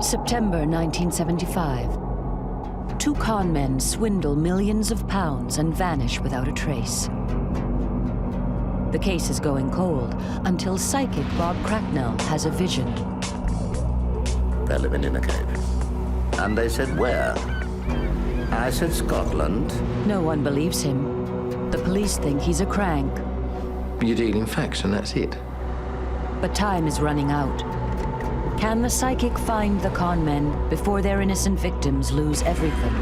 September 1975. Two con men swindle millions of pounds and vanish without a trace. The case is going cold until psychic Bob Krenkell has a vision. They're living in a cave. And they said, where? I said, Scotland. No one believes him. The police think he's a crank. You deal in facts and that's it. But time is running out. Can the psychic find the con men before their innocent victims lose everything?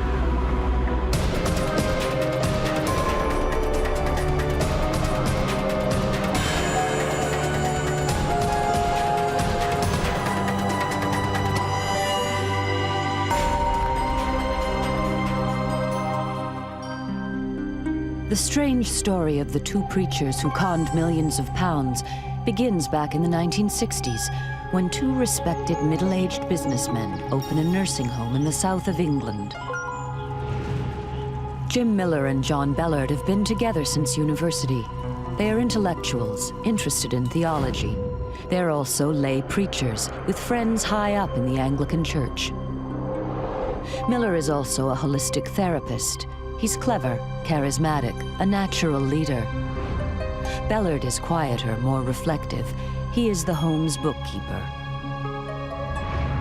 The strange story of the two preachers who conned millions of pounds begins back in the 1960s, when two respected middle-aged businessmen open a nursing home in the south of England. Jim Miller and John Bellard have been together since university. They are intellectuals, interested in theology. They're also lay preachers, with friends high up in the Anglican Church. Miller is also a holistic therapist. He's clever, charismatic, a natural leader. Bellard is quieter, more reflective. He is the home's bookkeeper.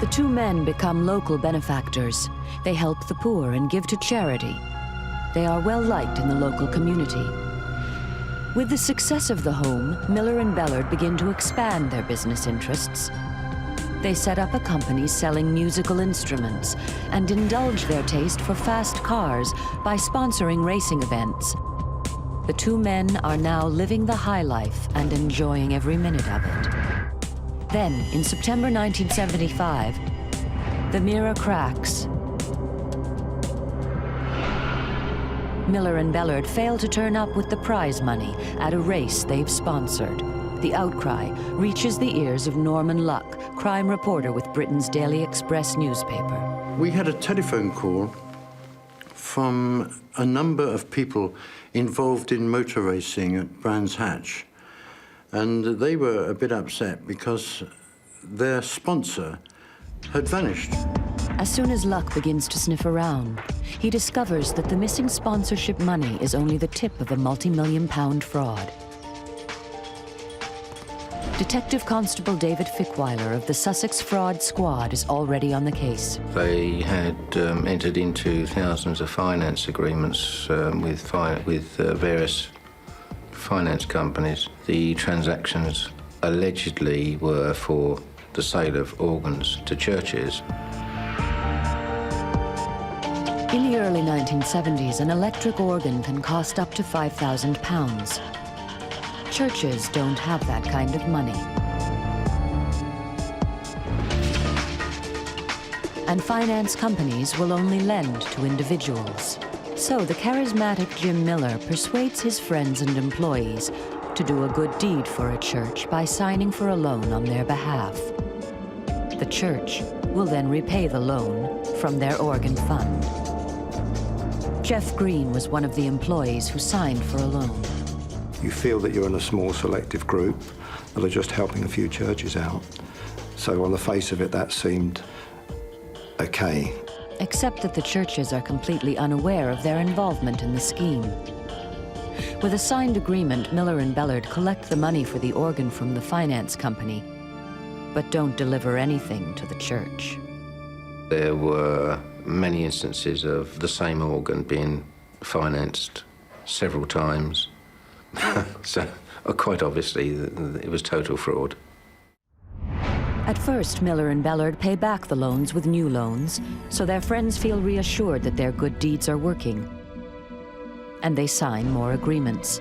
The two men become local benefactors. They help the poor and give to charity. They are well liked in the local community. With the success of the home, Miller and Bellard begin to expand their business interests. They set up a company selling musical instruments and indulge their taste for fast cars by sponsoring racing events. The two men are now living the high life and enjoying every minute of it. Then, in September 1975, the mirror cracks. Miller and Bellard fail to turn up with the prize money at a race they've sponsored. The outcry reaches the ears of Norman Luck, crime reporter with Britain's Daily Express newspaper. We had a telephone call from a number of people involved in motor racing at Brands Hatch. And they were a bit upset because their sponsor had vanished. As soon as Luck begins to sniff around, he discovers that the missing sponsorship money is only the tip of a multi-million-pound fraud. Detective Constable David Fickweiler of the Sussex Fraud Squad is already on the case. They had entered into thousands of finance agreements with various finance companies. The transactions allegedly were for the sale of organs to churches. In the early 1970s, an electric organ can cost up to £5,000. Churches don't have that kind of money. And finance companies will only lend to individuals. So the charismatic Jim Miller persuades his friends and employees to do a good deed for a church by signing for a loan on their behalf. The church will then repay the loan from their organ fund. Jeff Green was one of the employees who signed for a loan. You feel that you're in a small selective group that are just helping a few churches out. So on the face of it, that seemed okay. Except that the churches are completely unaware of their involvement in the scheme. With a signed agreement, Miller and Bellard collect the money for the organ from the finance company, but don't deliver anything to the church. There were many instances of the same organ being financed several times. So, quite obviously, it was total fraud. At first, Miller and Bellard pay back the loans with new loans, so their friends feel reassured that their good deeds are working. And they sign more agreements.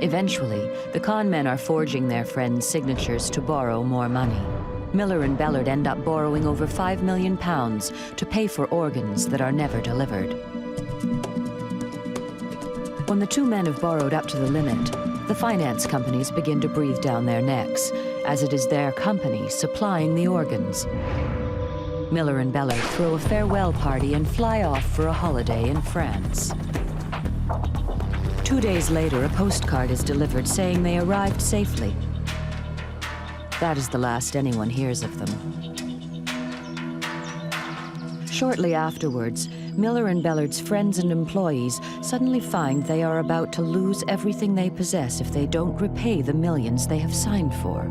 Eventually, the con men are forging their friends' signatures to borrow more money. Miller and Bellard end up borrowing over £5 million to pay for organs that are never delivered. When the two men have borrowed up to the limit, the finance companies begin to breathe down their necks, as it is their company supplying the organs. Miller and Bellard throw a farewell party and fly off for a holiday in France. 2 days later, a postcard is delivered saying they arrived safely. That is the last anyone hears of them. Shortly afterwards, Miller and Bellard's friends and employees suddenly find they are about to lose everything they possess if they don't repay the millions they have signed for.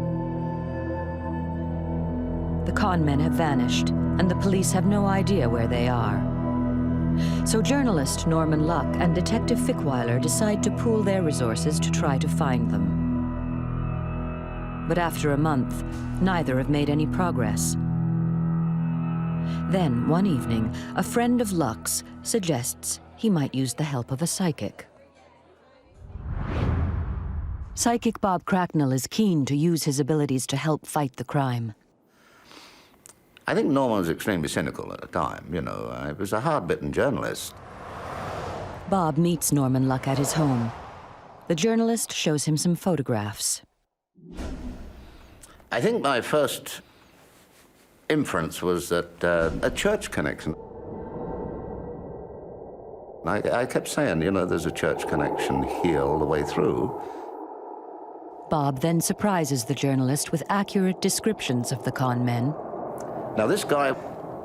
The conmen have vanished, and the police have no idea where they are. So journalist Norman Luck and Detective Fickweiler decide to pool their resources to try to find them. But after a month, neither have made any progress. Then, one evening, a friend of Luck's suggests he might use the help of a psychic. Psychic Bob Krenkell is keen to use his abilities to help fight the crime. I think Norman was extremely cynical at the time, you know. He was a hard-bitten journalist. Bob meets Norman Luck at his home. The journalist shows him some photographs. I think my first inference was that a church connection. I kept saying, you know, there's a church connection here all the way through. Bob then surprises the journalist with accurate descriptions of the con men. Now, this guy,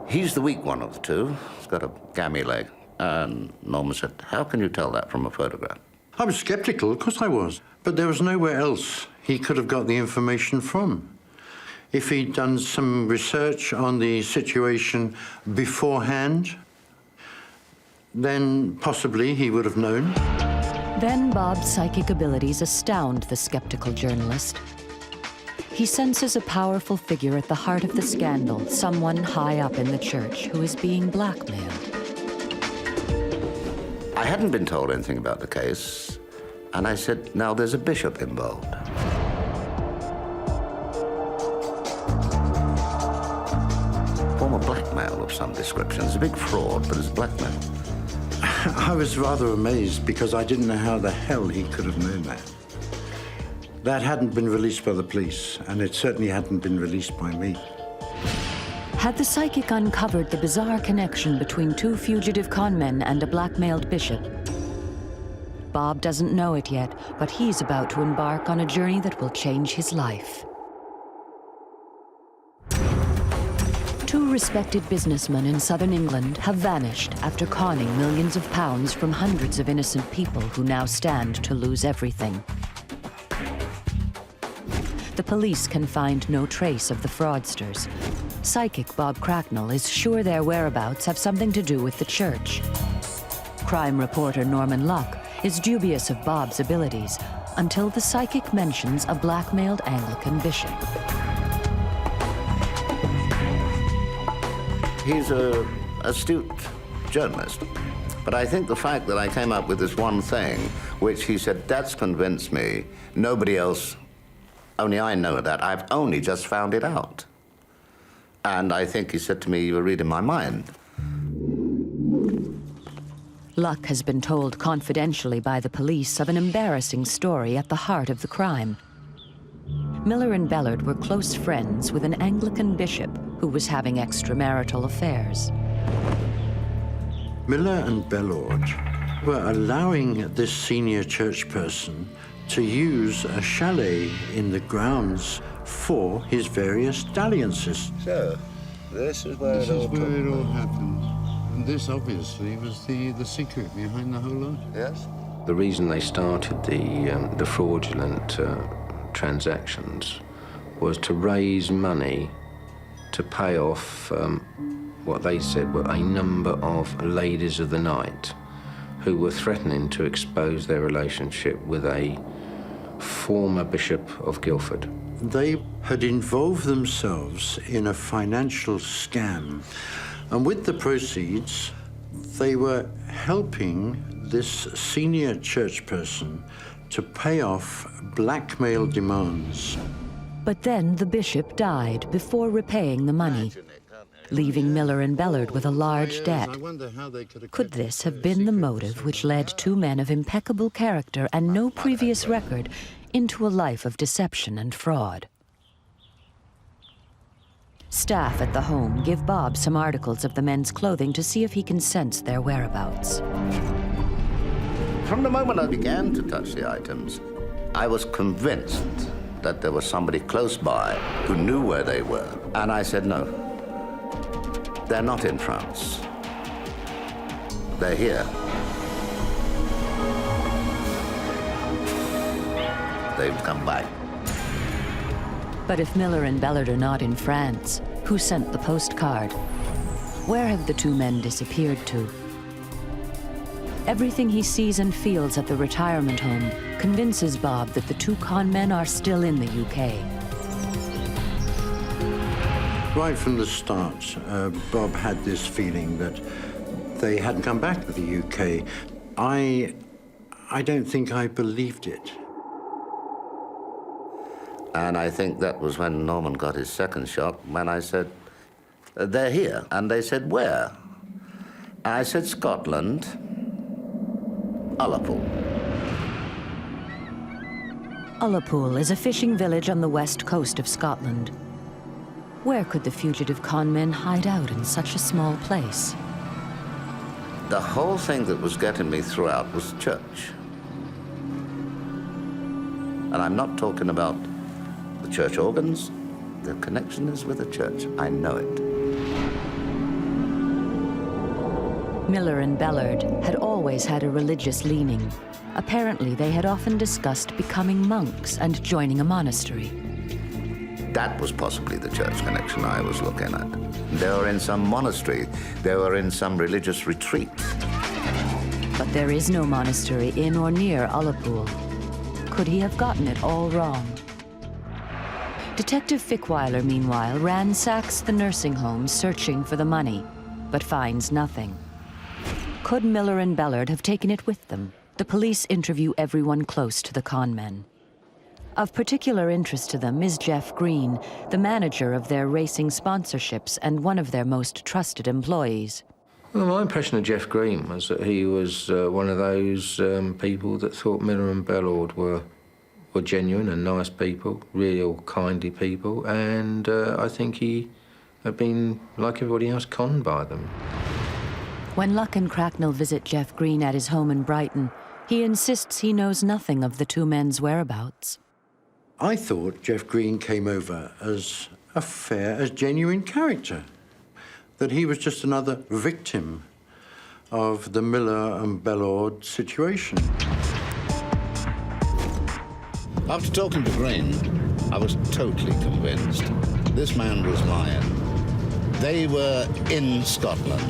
he's the weak one of the two. He's got a gammy leg. And Norman said, how can you tell that from a photograph? I was skeptical, of course I was. But there was nowhere else he could have got the information from. If he'd done some research on the situation beforehand, then possibly he would have known. Then Bob's psychic abilities astound the skeptical journalist. He senses a powerful figure at the heart of the scandal, someone high up in the church who is being blackmailed. I hadn't been told anything about the case, and I said, now there's a bishop involved. Form of blackmail of some description. It's a big fraud, but it's blackmail. I was rather amazed because I didn't know how the hell he could have known that. That hadn't been released by the police, and it certainly hadn't been released by me. Had the psychic uncovered the bizarre connection between two fugitive conmen and a blackmailed bishop? Bob doesn't know it yet, but he's about to embark on a journey that will change his life. Two respected businessmen in southern England have vanished after conning millions of pounds from hundreds of innocent people who now stand to lose everything. The police can find no trace of the fraudsters. Psychic Bob Krenkell is sure their whereabouts have something to do with the church. Crime reporter Norman Luck is dubious of Bob's abilities until the psychic mentions a blackmailed Anglican bishop. He's an astute journalist, but I think the fact that I came up with this one thing, which he said, that's convinced me, nobody else, only I know that, I've only just found it out. And I think he said to me, you were reading my mind. Luck has been told confidentially by the police of an embarrassing story at the heart of the crime. Miller and Bellard were close friends with an Anglican bishop who was having extramarital affairs. Miller and Bellard were allowing this senior church person to use a chalet in the grounds for his various dalliances. So, this is where it all happened. And this obviously was the secret behind the whole lot. Yes? The reason they started the fraudulent transactions was to raise money to pay off what they said were a number of ladies of the night who were threatening to expose their relationship with a former Bishop of Guildford. They had involved themselves in a financial scam, and with the proceeds, they were helping this senior church person to pay off blackmail demands. But then the bishop died before repaying the money, leaving Miller and Bellard with a large debt. Could this have been the motive which led two men of impeccable character and no previous record into a life of deception and fraud? Staff at the home give Bob some articles of the men's clothing to see if he can sense their whereabouts. From the moment I began to touch the items, I was convinced that there was somebody close by who knew where they were. And I said, no, They're not in France. They're here. They've come back. But if Miller and Bellard are not in France, who sent the postcard? Where have the two men disappeared to? Everything he sees and feels at the retirement home convinces Bob that the two con men are still in the UK. Right from the start, Bob had this feeling that they hadn't come back to the UK. I don't think I believed it. And I think that was when Norman got his second shock, when I said, they're here. And they said, where? I said, Scotland, Ullapool. Ullapool is a fishing village on the west coast of Scotland. Where could the fugitive con men hide out in such a small place? The whole thing that was getting me throughout was church. And I'm not talking about the church organs. The connection is with the church. I know it. Miller and Bellard had always had a religious leaning. Apparently, they had often discussed becoming monks and joining a monastery. That was possibly the church connection I was looking at. They were in some monastery. They were in some religious retreat. But there is no monastery in or near Ullapool. Could he have gotten it all wrong? Detective Fickweiler, meanwhile, ransacks the nursing home searching for the money, but finds nothing. Could Miller and Bellard have taken it with them? The police interview everyone close to the con men. Of particular interest to them is Jeff Green, the manager of their racing sponsorships and one of their most trusted employees. Well, my impression of Jeff Green was that he was one of those people that thought Miller and Bellard were genuine and nice people, real kindly people, and I think he had been, like everybody else, conned by them. When Luck and Cracknell visit Jeff Green at his home in Brighton, he insists he knows nothing of the two men's whereabouts. I thought Jeff Green came over as a fair, as genuine character, that he was just another victim of the Miller and Bellard situation. After talking to Green, I was totally convinced this man was lying. They were in Scotland.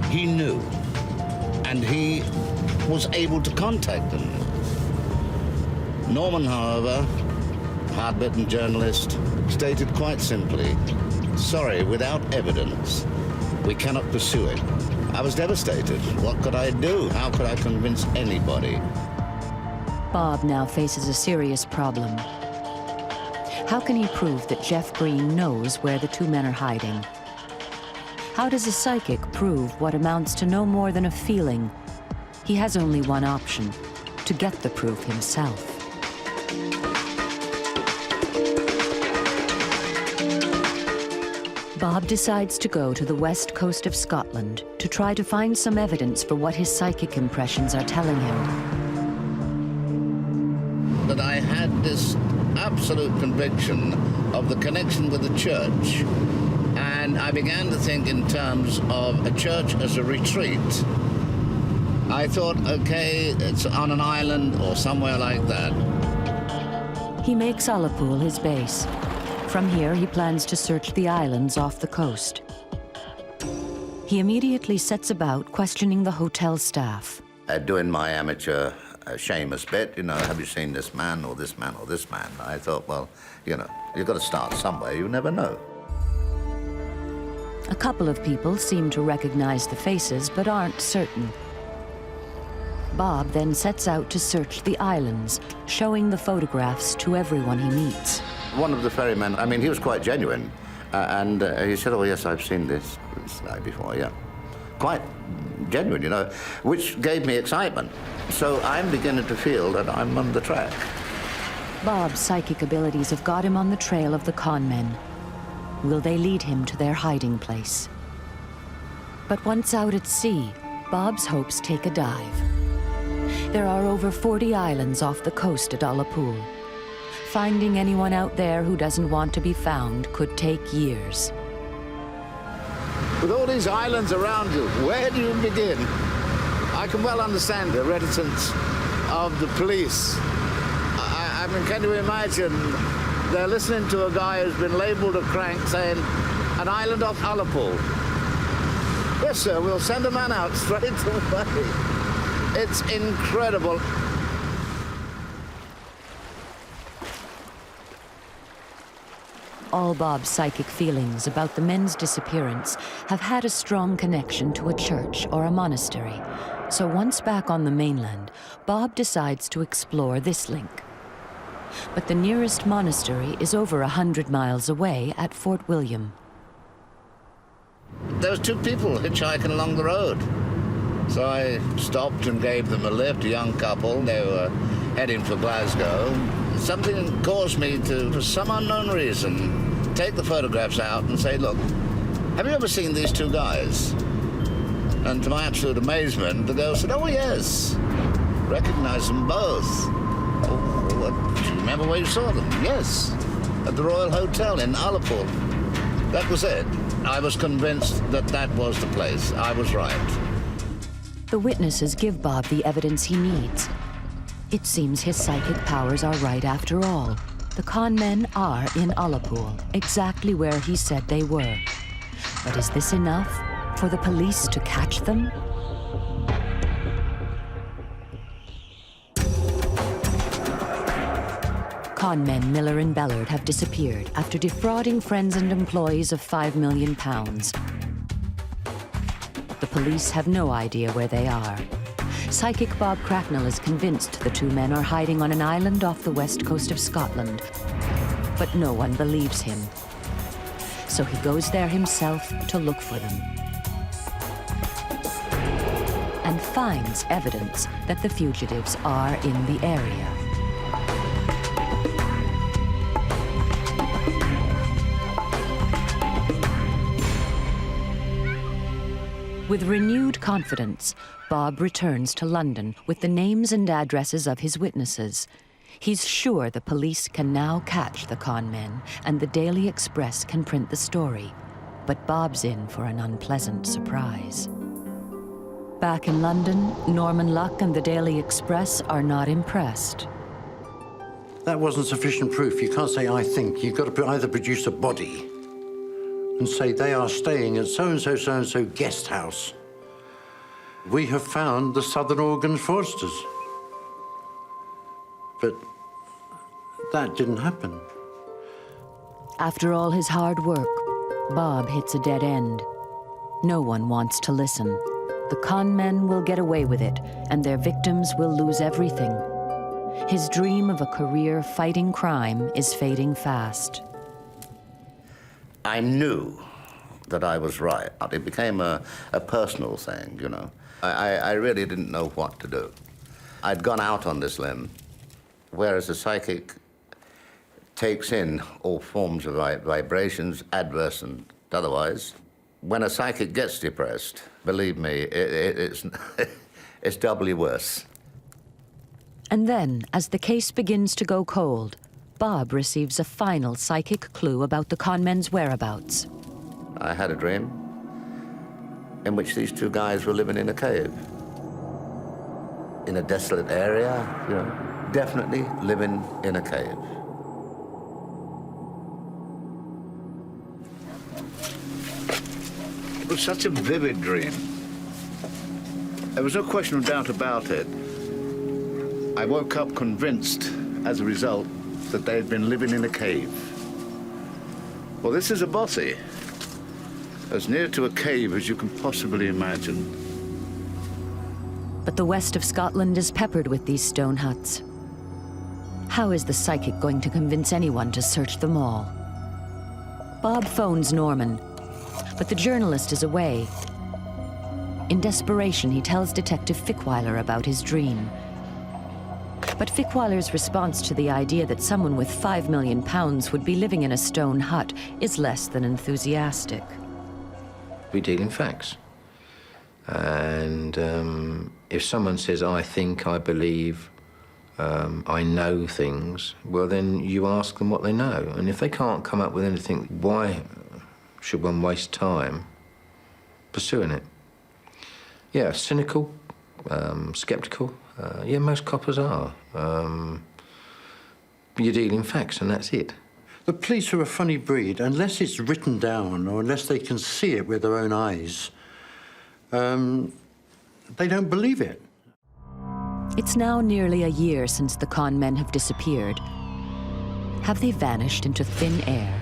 He knew, and he was able to contact them. Norman, however, hard-bitten journalist, stated quite simply, sorry, without evidence, we cannot pursue it. I was devastated. What could I do? How could I convince anybody? Bob now faces a serious problem. How can he prove that Jeff Green knows where the two men are hiding? How does a psychic prove what amounts to no more than a feeling? He has only one option, to get the proof himself. Bob decides to go to the west coast of Scotland to try to find some evidence for what his psychic impressions are telling him. That I had this absolute conviction of the connection with the church, and I began to think in terms of a church as a retreat. I thought, okay, it's on an island or somewhere like that. He makes Ullapool his base. From here, he plans to search the islands off the coast. He immediately sets about questioning the hotel staff. Doing my amateur Seamus bit, have you seen this man or this man or this man? I thought, well, you've got to start somewhere. You never know. A couple of people seem to recognize the faces, but aren't certain. Bob then sets out to search the islands, showing the photographs to everyone he meets. One of the ferrymen, he was quite genuine. And he said, oh, yes, I've seen this guy before, yeah. Quite genuine, which gave me excitement. So I'm beginning to feel that I'm on the track. Bob's psychic abilities have got him on the trail of the con men. Will they lead him to their hiding place? But once out at sea, Bob's hopes take a dive. There are over 40 islands off the coast at Ullapool. Finding anyone out there who doesn't want to be found could take years. with all these islands around you, where do you begin? I can well understand the reticence of the police. I mean, can you imagine they're listening to a guy who's been labelled a crank saying, an island off Ullapool. Yes, sir, we'll send a man out straight away. It's incredible. All Bob's psychic feelings about the men's disappearance have had a strong connection to a church or a monastery. So once back on the mainland, Bob decides to explore this link. But the nearest monastery is over 100 miles away at Fort William. There was two people hitchhiking along the road. So I stopped and gave them a lift, a young couple. They were heading for Glasgow. Something caused me to, for some unknown reason, take the photographs out and say, look, have you ever seen these two guys? And to my absolute amazement, the girl said, oh, yes. Recognize them both. Oh, what, do you remember where you saw them? Yes, at the Royal Hotel in Ullapool. That was it. I was convinced that that was the place. I was right. The witnesses give Bob the evidence he needs. It seems his psychic powers are right after all. The con men are in Ullapool, exactly where he said they were. But is this enough for the police to catch them? Con men Miller and Bellard have disappeared after defrauding friends and employees of £5 million. The police have no idea where they are. Psychic Bob Krenkell is convinced the two men are hiding on an island off the west coast of Scotland, but no one believes him. So he goes there himself to look for them, and finds evidence that the fugitives are in the area. With renewed confidence, Bob returns to London with the names and addresses of his witnesses. He's sure the police can now catch the con men, and the Daily Express can print the story. But Bob's in for an unpleasant surprise. Back in London, Norman Luck and the Daily Express are not impressed. That wasn't sufficient proof. You can't say, I think. You've got to either produce a body and say they are staying at so-and-so, so-and-so guest house. We have found the Southern Organ Fraudsters. But that didn't happen. After all his hard work, Bob hits a dead end. No one wants to listen. The con men will get away with it, and their victims will lose everything. His dream of a career fighting crime is fading fast. I knew that I was right. It became a personal thing, you know. I really didn't know what to do. I'd gone out on this limb, whereas a psychic takes in all forms of vibrations, adverse and otherwise. When a psychic gets depressed, believe me, it's doubly worse. And then, as the case begins to go cold, Bob receives a final psychic clue about the con men's whereabouts. I had a dream in which these two guys were living in a cave. In a desolate area, you know, definitely living in a cave. It was such a vivid dream. There was no question of doubt about it. I woke up convinced, as a result, that they'd been living in a cave. Well, this is a bothy, as near to a cave as you can possibly imagine. But the west of Scotland is peppered with these stone huts. How is the psychic going to convince anyone to search them all? Bob phones Norman, but the journalist is away. In desperation, he tells Detective Fickweiler about his dream. But Fickweiler's response to the idea that someone with £5 million would be living in a stone hut is less than enthusiastic. We deal in facts. And if someone says, I think, I believe, I know things, well, then you ask them what they know. And if they can't come up with anything, why should one waste time pursuing it. Yeah, cynical, sceptical. Yeah, most coppers are. You deal in facts and that's it. The police are a funny breed. Unless it's written down or unless they can see it with their own eyes, they don't believe it. It's now nearly a year since the con men have disappeared. Have they vanished into thin air?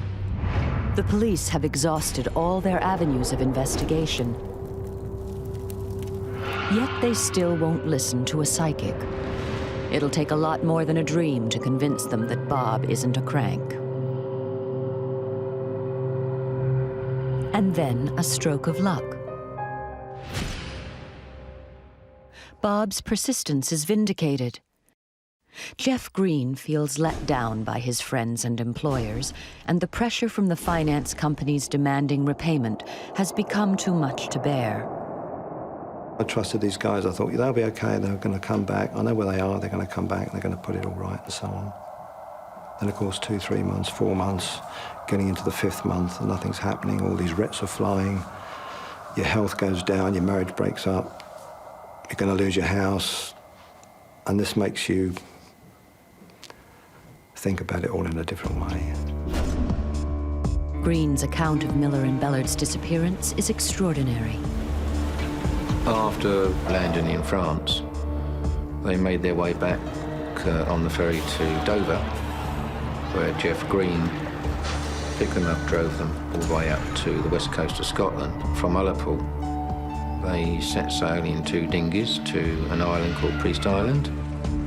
The police have exhausted all their avenues of investigation. Yet they still won't listen to a psychic. It'll take a lot more than a dream to convince them that Bob isn't a crank. And then a stroke of luck. Bob's persistence is vindicated. Jeff Green feels let down by his friends and employers, and the pressure from the finance companies demanding repayment has become too much to bear. I trusted these guys. I thought, they'll be okay, they're going to come back. I know where they are, they're going to come back, they're going to put it all right, and so on. Then, of course, 2, 3 months, 4 months, getting into the 5th month, and nothing's happening. All these writs are flying. Your health goes down, your marriage breaks up. You're going to lose your house. And this makes you think about it all in a different way. Green's account of Miller and Bellard's disappearance is extraordinary. After landing in France, they made their way back on the ferry to Dover, where Jeff Green picked them up, drove them all the way up to the west coast of Scotland. From Ullapool, they set sail in 2 dinghies to an island called Priest Island.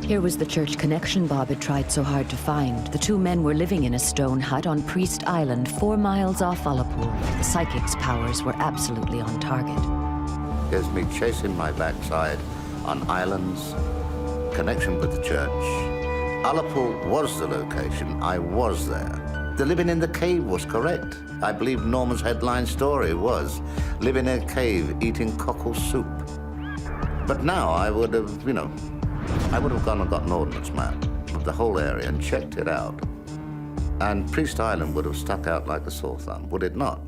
Here was the church connection Bob had tried so hard to find. The 2 men were living in a stone hut on Priest Island, 4 miles off Ullapool. The psychic's powers were absolutely on target. There's me chasing my backside on islands, connection with the church. Ullapool was the location. I was there. The living in the cave was correct. I believe Norman's headline story was living in a cave eating cockle soup. But now I would have, I would have gone and got an ordnance map of the whole area and checked it out. And Priest Island would have stuck out like a sore thumb, would it not?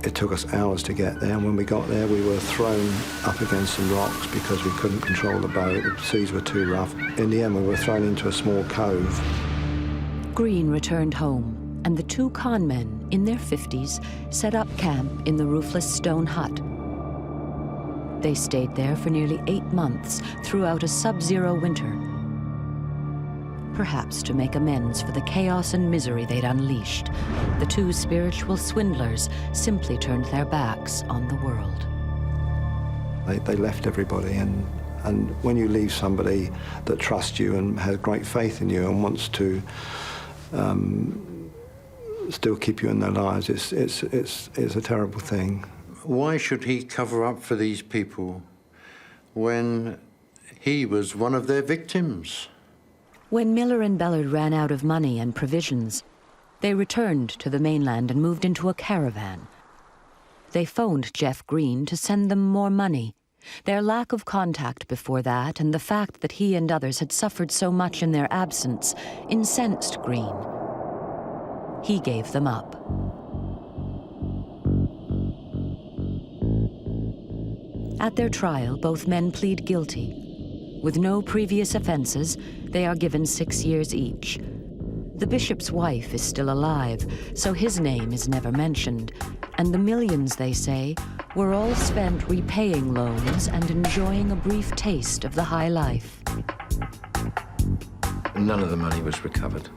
It took us hours to get there, and when we got there, we were thrown up against some rocks because we couldn't control the boat. The seas were too rough. In the end, we were thrown into a small cove. Green returned home, and the 2 con men, in their 50s, set up camp in the roofless stone hut. They stayed there for nearly 8 months throughout a sub-zero winter, perhaps to make amends for the chaos and misery they'd unleashed. The 2 spiritual swindlers simply turned their backs on the world. They left everybody, and when you leave somebody that trusts you and has great faith in you and wants to still keep you in their lives, it's a terrible thing. Why should he cover up for these people when he was one of their victims? When Miller and Bellard ran out of money and provisions, they returned to the mainland and moved into a caravan. They phoned Jeff Green to send them more money. Their lack of contact before that and the fact that he and others had suffered so much in their absence incensed Green. He gave them up. At their trial, both men plead guilty. With no previous offenses, they are given 6 years each. The bishop's wife is still alive, so his name is never mentioned, and the millions, they say, were all spent repaying loans and enjoying a brief taste of the high life. None of the money was recovered.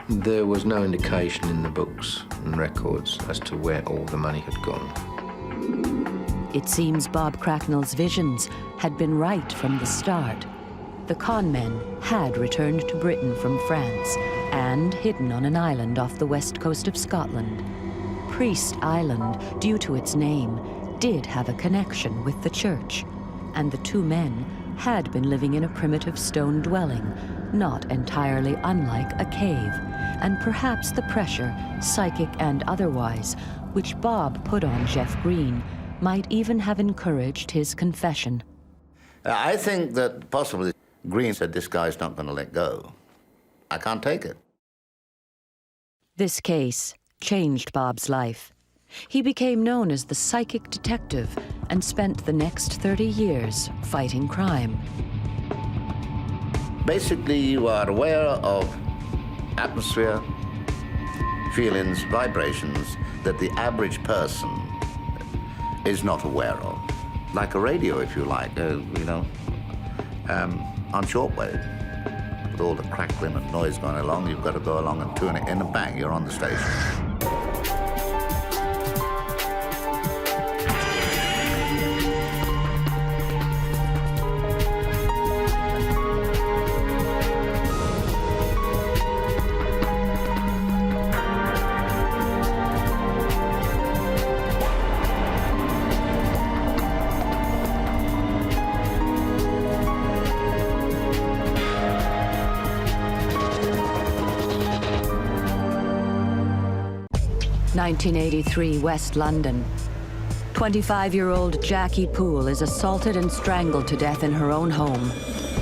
There was no indication in the books and records as to where all the money had gone. It seems Bob Krenkell's visions had been right from the start. The con men had returned to Britain from France and hidden on an island off the west coast of Scotland. Priest Island, due to its name, did have a connection with the church, and the 2 men had been living in a primitive stone dwelling, not entirely unlike a cave, and perhaps the pressure, psychic and otherwise, which Bob put on Jeff Green might even have encouraged his confession. I think that possibly Green said, this guy's not going to let go. I can't take it. This case changed Bob's life. He became known as the psychic detective and spent the next 30 years fighting crime. Basically, you are aware of atmosphere, feelings, vibrations that the average person is not aware of. Like a radio, if you like, on shortwave. With all the crackling and noise going along, you've got to go along and tune it in and bang, you're on the station. (1983) West London. 25-year-old Jackie Poole is assaulted and strangled to death in her own home.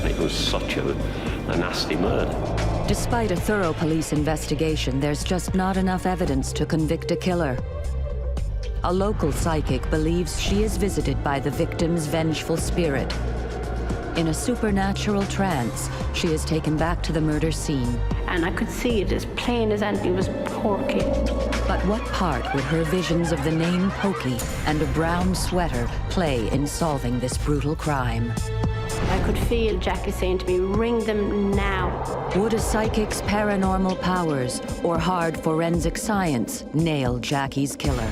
It was such a nasty murder. Despite a thorough police investigation, there's just not enough evidence to convict a killer. A local psychic believes she is visited by the victim's vengeful spirit. In a supernatural trance, she is taken back to the murder scene. And I could see it as plain as anything. It was Porky. But what part would her visions of the name Pokey and a brown sweater play in solving this brutal crime? I could feel Jackie saying to me, ring them now. Would a psychic's paranormal powers or hard forensic science nail Jackie's killer?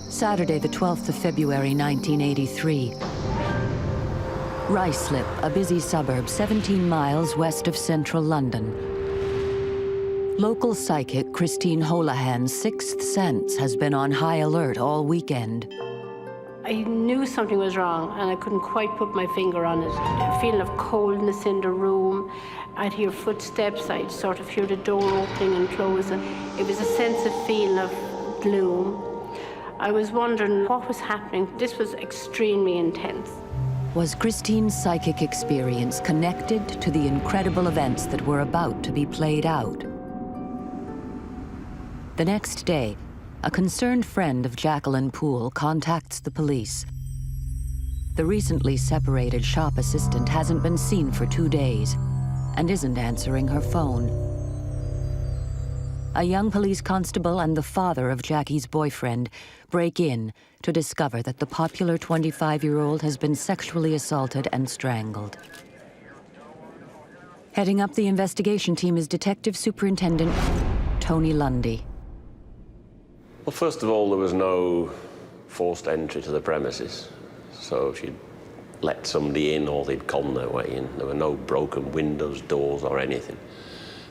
Saturday, the 12th of February, 1983. Ruislip, a busy suburb 17 miles west of central London. Local psychic Christine Holohan's sixth sense has been on high alert all weekend. I knew something was wrong, and I couldn't quite put my finger on it. A feeling of coldness in the room. I'd hear footsteps, I'd sort of hear the door opening and closing. It was a sense of feeling of gloom. I was wondering what was happening. This was extremely intense. Was Christine's psychic experience connected to the incredible events that were about to be played out? The next day, a concerned friend of Jacqueline Poole contacts the police. The recently separated shop assistant hasn't been seen for 2 days and isn't answering her phone. A young police constable and the father of Jackie's boyfriend break in to discover that the popular 25-year-old has been sexually assaulted and strangled. Heading up the investigation team is Detective Superintendent Tony Lundy. Well, first of all, there was no forced entry to the premises. So she'd let somebody in or they'd con their way in. There were no broken windows, doors, or anything.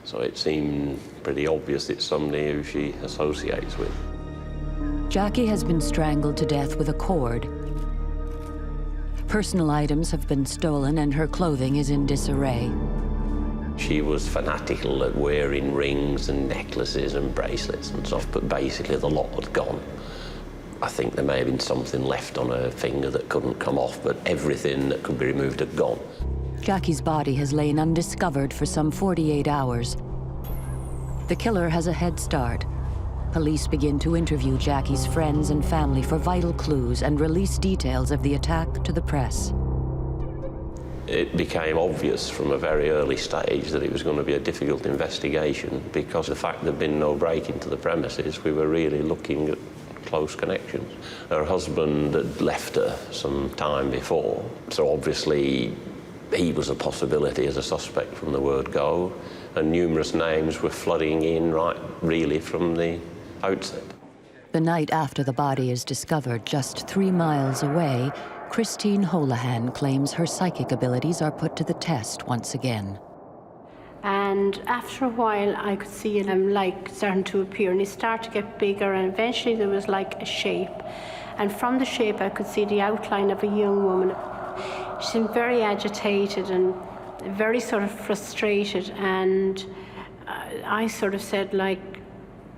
So it seemed pretty obvious it's somebody who she associates with. Jackie has been strangled to death with a cord. Personal items have been stolen and her clothing is in disarray. She was fanatical at wearing rings and necklaces and bracelets and stuff, but basically the lot had gone. I think there may have been something left on her finger that couldn't come off, but everything that could be removed had gone. Jackie's body has lain undiscovered for some 48 hours. The killer has a head start. Police begin to interview Jackie's friends and family for vital clues and release details of the attack to the press. It became obvious from a very early stage that it was going to be a difficult investigation because of the fact there'd been no break into the premises. We were really looking at close connections. Her husband had left her some time before, so obviously he was a possibility as a suspect from the word go, and numerous names were flooding in really from the outset. The night after the body is discovered, just 3 miles away, Christine Holohan claims her psychic abilities are put to the test once again. And after a while, I could see him starting to appear, and he started to get bigger, and eventually there was like a shape. And from the shape, I could see the outline of a young woman. She seemed very agitated and very sort of frustrated, and I sort of said, like,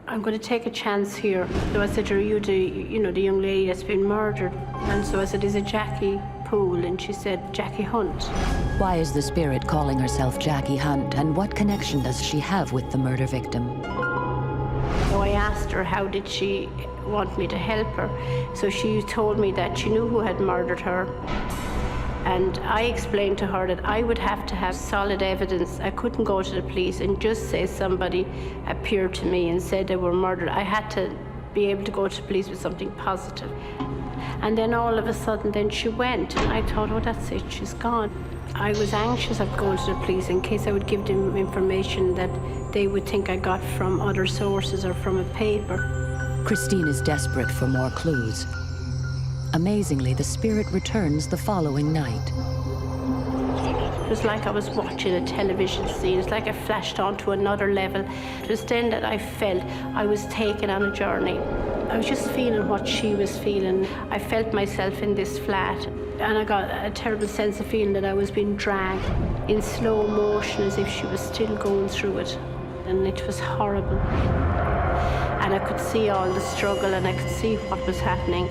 I'm going to take a chance here. So I said, are you the young lady that's been murdered? And so I said, is it Jackie Poole? And she said, Jackie Hunt. Why is the spirit calling herself Jackie Hunt, and what connection does she have with the murder victim? So I asked her, how did she want me to help her? So she told me that she knew who had murdered her. And I explained to her that I would have to have solid evidence. I couldn't go to the police and just say somebody appeared to me and said they were murdered. I had to be able to go to the police with something positive. And then all of a sudden, then she went, and I thought, oh, that's it, she's gone. I was anxious of going to the police in case I would give them information that they would think I got from other sources or from a paper. Christine is desperate for more clues. Amazingly, the spirit returns the following night. It was like I was watching a television scene. It's like I flashed onto another level. It was then that I felt I was taken on a journey. I was just feeling what she was feeling. I felt myself in this flat, and I got a terrible sense of feeling that I was being dragged in slow motion as if she was still going through it. And it was horrible. And I could see all the struggle, and I could see what was happening.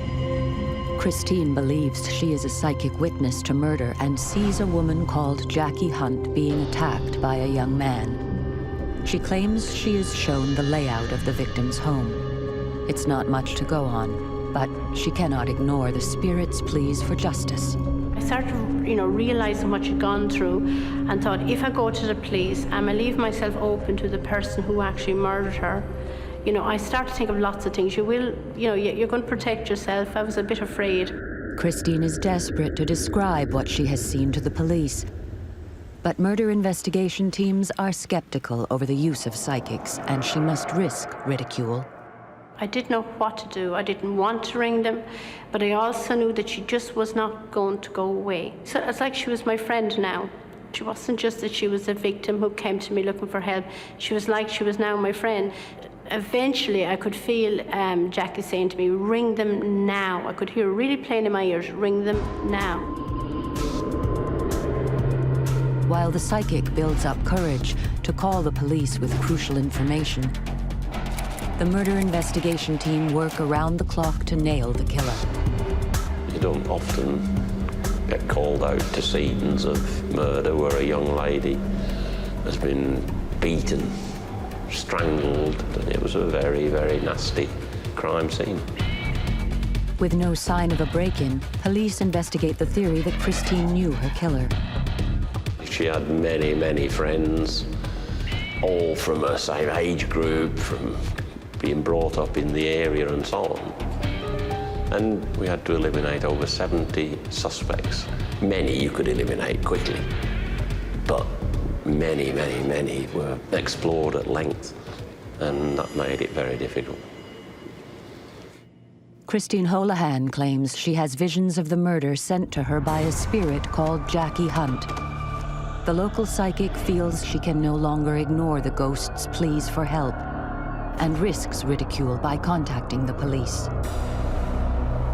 Christine believes she is a psychic witness to murder and sees a woman called Jackie Hunt being attacked by a young man. She claims she is shown the layout of the victim's home. It's not much to go on, but she cannot ignore the spirit's pleas for justice. I started, realizing what she'd gone through, and thought, if I go to the police, I'm gonna leave myself open to the person who actually murdered her. I started to think of lots of things. You're going to protect yourself. I was a bit afraid. Christine is desperate to describe what she has seen to the police. But murder investigation teams are skeptical over the use of psychics, and she must risk ridicule. I didn't know what to do. I didn't want to ring them, but I also knew that she just was not going to go away. So it's like she was my friend now. She wasn't just that she was a victim who came to me looking for help. She was like she was now my friend. Eventually, I could feel Jackie saying to me, ring them now. I could hear it really plain in my ears, ring them now. While the psychic builds up courage to call the police with crucial information, the murder investigation team work around the clock to nail the killer. You don't often get called out to scenes of murder where a young lady has been beaten, strangled, and it was a very, very nasty crime scene. With no sign of a break-in, police investigate the theory that Christine knew her killer. She had many, many friends, all from her same age group, from being brought up in the area and so on. And we had to eliminate over 70 suspects. Many you could eliminate quickly, but many, many, many were explored at length, and that made it very difficult. Christine Holohan claims she has visions of the murder sent to her by a spirit called Jackie Hunt. The local psychic feels she can no longer ignore the ghost's pleas for help and risks ridicule by contacting the police.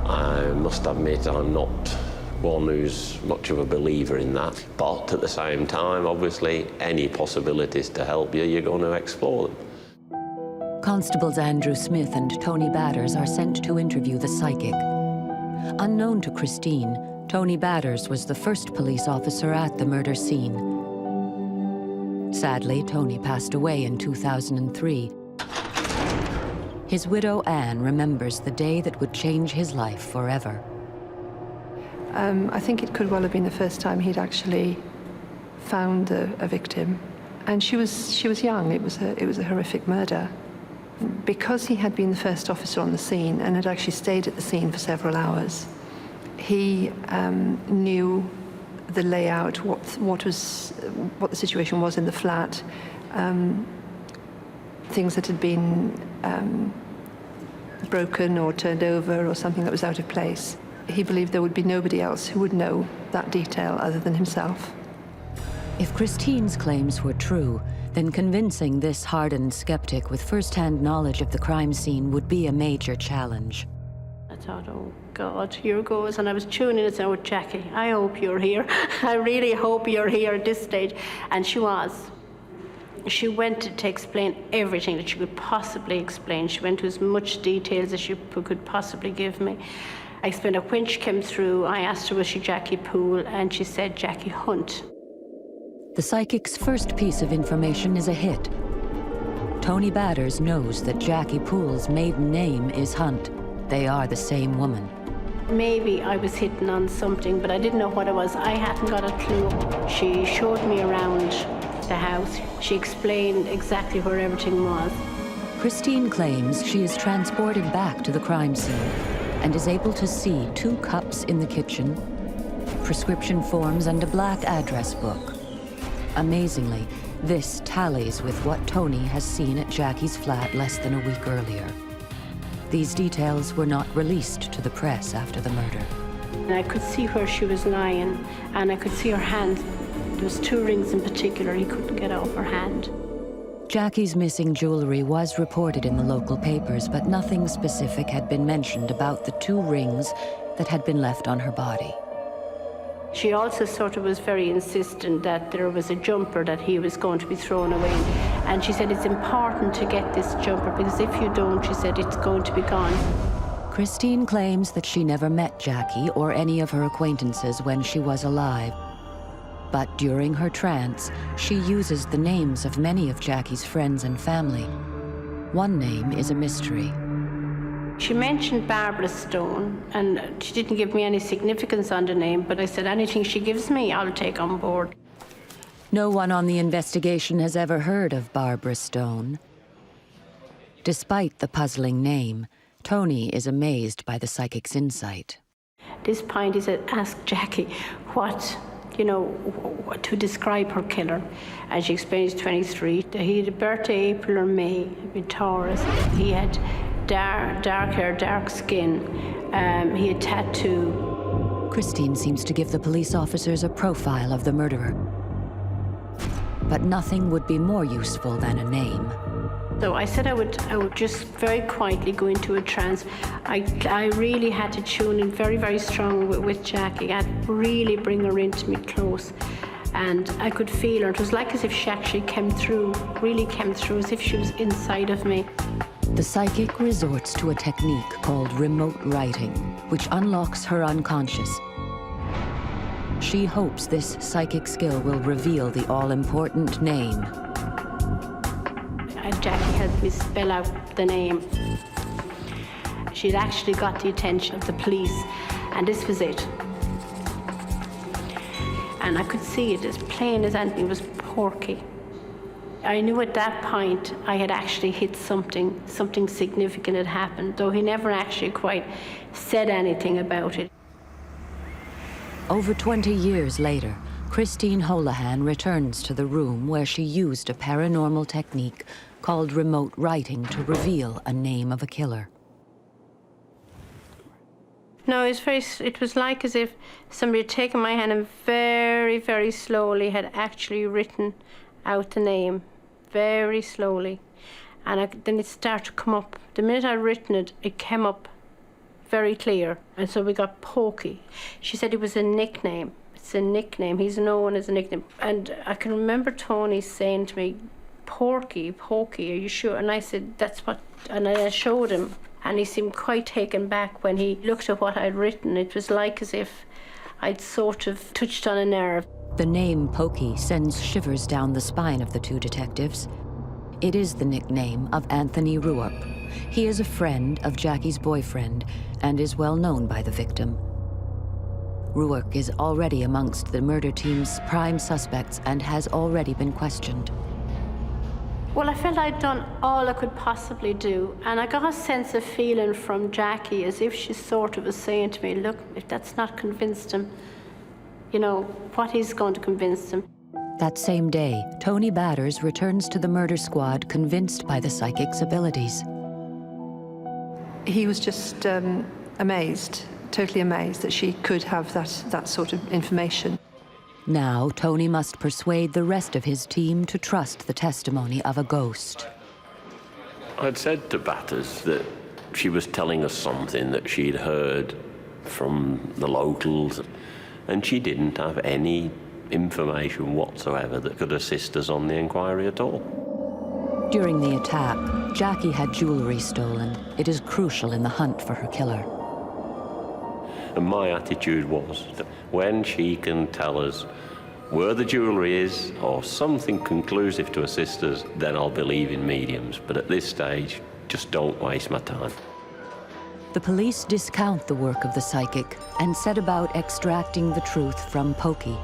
I must admit I'm not one who's much of a believer in that, but at the same time, obviously, any possibilities to help you, you're going to explore them. Constables Andrew Smith and Tony Batters are sent to interview the psychic. Unknown to Christine, Tony Batters was the first police officer at the murder scene. Sadly, Tony passed away in 2003. His widow, Anne, remembers the day that would change his life forever. I think it could well have been the first time he'd actually found a victim. And she was young. It was a horrific murder. Because he had been the first officer on the scene and had actually stayed at the scene for several hours, he knew the layout, what the situation was in the flat, things that had been broken or turned over or something that was out of place. He believed there would be nobody else who would know that detail other than himself. If Christine's claims were true, then convincing this hardened skeptic with first-hand knowledge of the crime scene would be a major challenge. thought, oh God, here goes. And I was tuning in and saying, oh, Jackie, I hope you're here. I really hope you're here at this stage. And she was. She went to explain everything that she could possibly explain. She went to as much details as she could possibly give me. I explained that when she came through, I asked her, was she Jackie Poole? And she said, Jackie Hunt. The psychic's first piece of information is a hit. Tony Batters knows that Jackie Poole's maiden name is Hunt. They are the same woman. Maybe I was hitting on something, but I didn't know what it was. I hadn't got a clue. She showed me around the house. She explained exactly where everything was. Christine claims she is transported back to the crime scene and is able to see 2 cups in the kitchen, prescription forms, and a black address book. Amazingly, this tallies with what Tony has seen at Jackie's flat less than a week earlier. These details were not released to the press after the murder. And I could see where she was lying, and I could see her hand. There was 2 rings in particular he couldn't get off her hand. Jackie's missing jewelry was reported in the local papers, but nothing specific had been mentioned about the 2 rings that had been left on her body. She also sort of was very insistent that there was a jumper that he was going to be thrown away. And she said it's important to get this jumper because if you don't, she said, it's going to be gone. Christine claims that she never met Jackie or any of her acquaintances when she was alive. But during her trance, she uses the names of many of Jackie's friends and family. One name is a mystery. She mentioned Barbara Stone, and she didn't give me any significance on the name, but I said, anything she gives me, I'll take on board. No one on the investigation has ever heard of Barbara Stone. Despite the puzzling name, Tony is amazed by the psychic's insight. At this point, he said, ask Jackie to describe her killer. And she explained he's 23. He had a birthday April or May, he'd been Taurus. He had dark hair, dark skin. He had tattoo. Christine seems to give the police officers a profile of the murderer. But nothing would be more useful than a name. So I said I would just very quietly go into a trance. I really had to tune in very, very strong with Jackie. I'd really bring her into me close. And I could feel her. It was like as if she actually really came through, as if she was inside of me. The psychic resorts to a technique called remote writing, which unlocks her unconscious. She hopes this psychic skill will reveal the all-important name. Jackie had me spell out the name. She'd actually got the attention of the police, and this was it. And I could see it as plain as anything. It was Porky. I knew at that point I had actually hit something significant had happened, though he never actually quite said anything about it. Over 20 years later, Christine Holohan returns to the room where she used a paranormal technique called remote writing to reveal a name of a killer. No, it was like as if somebody had taken my hand and very, very slowly had actually written out the name, very slowly. And then it started to come up. The minute I'd written it, it came up very clear. And so we got Pokey. She said it was a nickname. It's a nickname. He's known as a nickname. And I can remember Tony saying to me, Pokey, are you sure? And I said, that's what, and I showed him. And he seemed quite taken back when he looked at what I'd written. It was like as if I'd sort of touched on a nerve. The name Pokey sends shivers down the spine of the 2 detectives. It is the nickname of Anthony Ruark. He is a friend of Jackie's boyfriend and is well known by the victim. Ruark is already amongst the murder team's prime suspects and has already been questioned. Well, I felt I'd done all I could possibly do, and I got a sense of feeling from Jackie as if she sort of was saying to me, look, if that's not convinced him, what is going to convince him? That same day, Tony Batters returns to the murder squad convinced by the psychic's abilities. He was just amazed, totally amazed that she could have that sort of information. Now, Tony must persuade the rest of his team to trust the testimony of a ghost. I'd said to Batters that she was telling us something that she'd heard from the locals, and she didn't have any information whatsoever that could assist us on the inquiry at all. During the attack, Jackie had jewelry stolen. It is crucial in the hunt for her killer. And my attitude was that when she can tell us where the jewelry is or something conclusive to assist us, then I'll believe in mediums. But at this stage, just don't waste my time. The police discount the work of the psychic and set about extracting the truth from Pokey.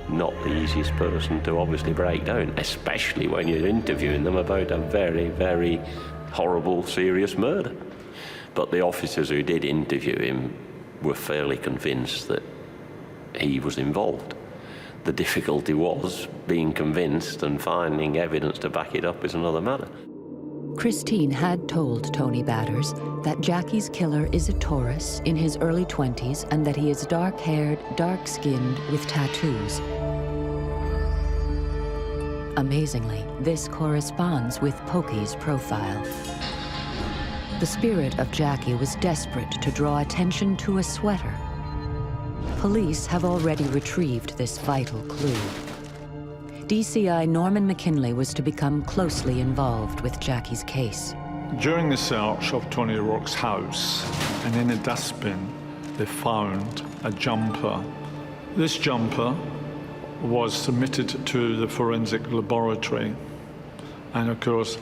Not the easiest person to obviously break down, especially when you're interviewing them about a very, very horrible, serious murder. But the officers who did interview him were fairly convinced that he was involved. The difficulty was being convinced and finding evidence to back it up is another matter. Christine had told Tony Batters that Jackie's killer is a Taurus in his early 20s and that he is dark-haired, dark-skinned, with tattoos. Amazingly, this corresponds with Pokey's profile. The spirit of Jackie was desperate to draw attention to a sweater. Police have already retrieved this vital clue. DCI Norman McKinley was to become closely involved with Jackie's case. During the search of Tony O'Rourke's house, and in a dustbin, they found a jumper. This jumper was submitted to the forensic laboratory, and of course,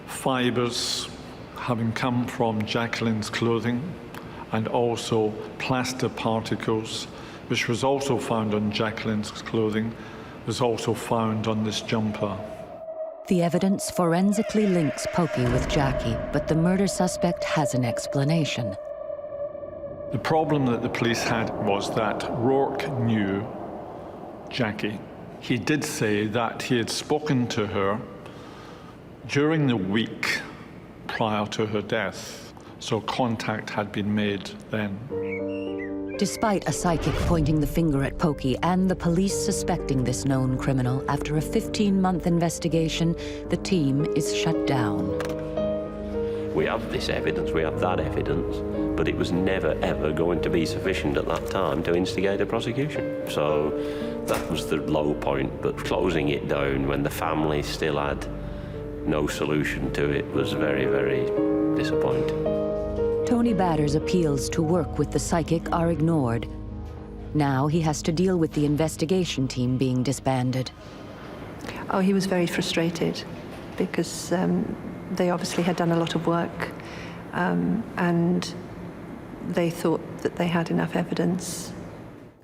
fibers having come from Jacqueline's clothing, and also plaster particles, which was also found on Jacqueline's clothing, was also found on this jumper. The evidence forensically links Pokey with Jackie, but the murder suspect has an explanation. The problem that the police had was that Rourke knew Jackie. He did say that he had spoken to her during the week prior to her death, so contact had been made then. Despite a psychic pointing the finger at Pokey and the police suspecting this known criminal, after a 15-month investigation, the team is shut down. We have this evidence, we have that evidence, but it was never, ever going to be sufficient at that time to instigate a prosecution. So that was the low point, but closing it down when the family still had no solution to it was very, very disappointing. Tony Batters' appeals to work with the psychic are ignored. Now he has to deal with the investigation team being disbanded. Oh, he was very frustrated because they obviously had done a lot of work and they thought that they had enough evidence.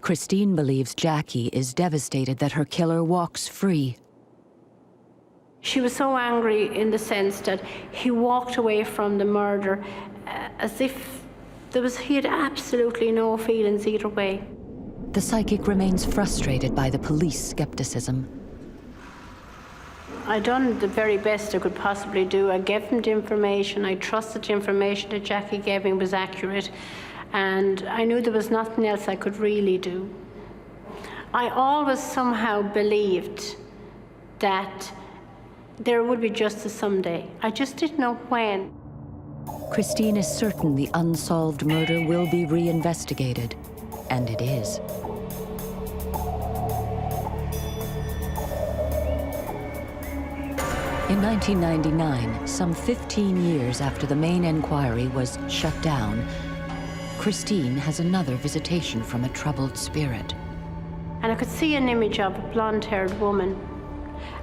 Christine believes Jackie is devastated that her killer walks free. She was so angry in the sense that he walked away from the murder as if he had absolutely no feelings either way. The psychic remains frustrated by the police skepticism. I done the very best I could possibly do. I gave him the information. I trusted the information that Jackie gave me was accurate, and I knew there was nothing else I could really do. I always somehow believed that there would be justice someday. I just didn't know when. Christine is certain the unsolved murder will be reinvestigated, and it is. In 1999, some 15 years after the main inquiry was shut down, Christine has another visitation from a troubled spirit. And I could see an image of a blonde-haired woman.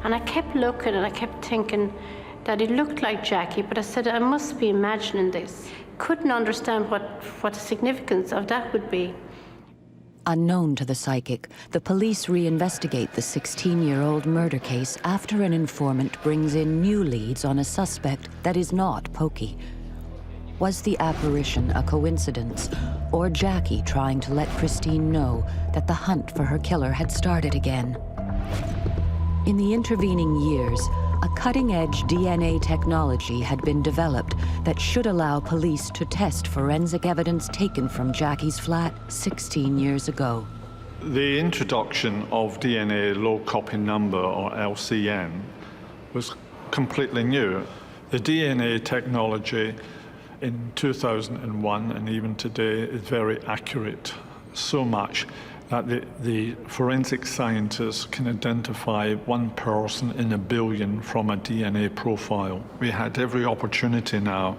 And I kept looking and I kept thinking that it looked like Jackie, but I said, I must be imagining this. Couldn't understand what the significance of that would be. Unknown to the psychic, the police reinvestigate the 16-year-old murder case after an informant brings in new leads on a suspect that is not Pokey. Was the apparition a coincidence, or Jackie trying to let Christine know that the hunt for her killer had started again? In the intervening years, a cutting-edge DNA technology had been developed that should allow police to test forensic evidence taken from Jackie's flat 16 years ago. The introduction of DNA low copy number, or LCN, was completely new. The DNA technology in 2001 and even today is very accurate, so much that the forensic scientists can identify one person in a billion from a DNA profile. We had every opportunity now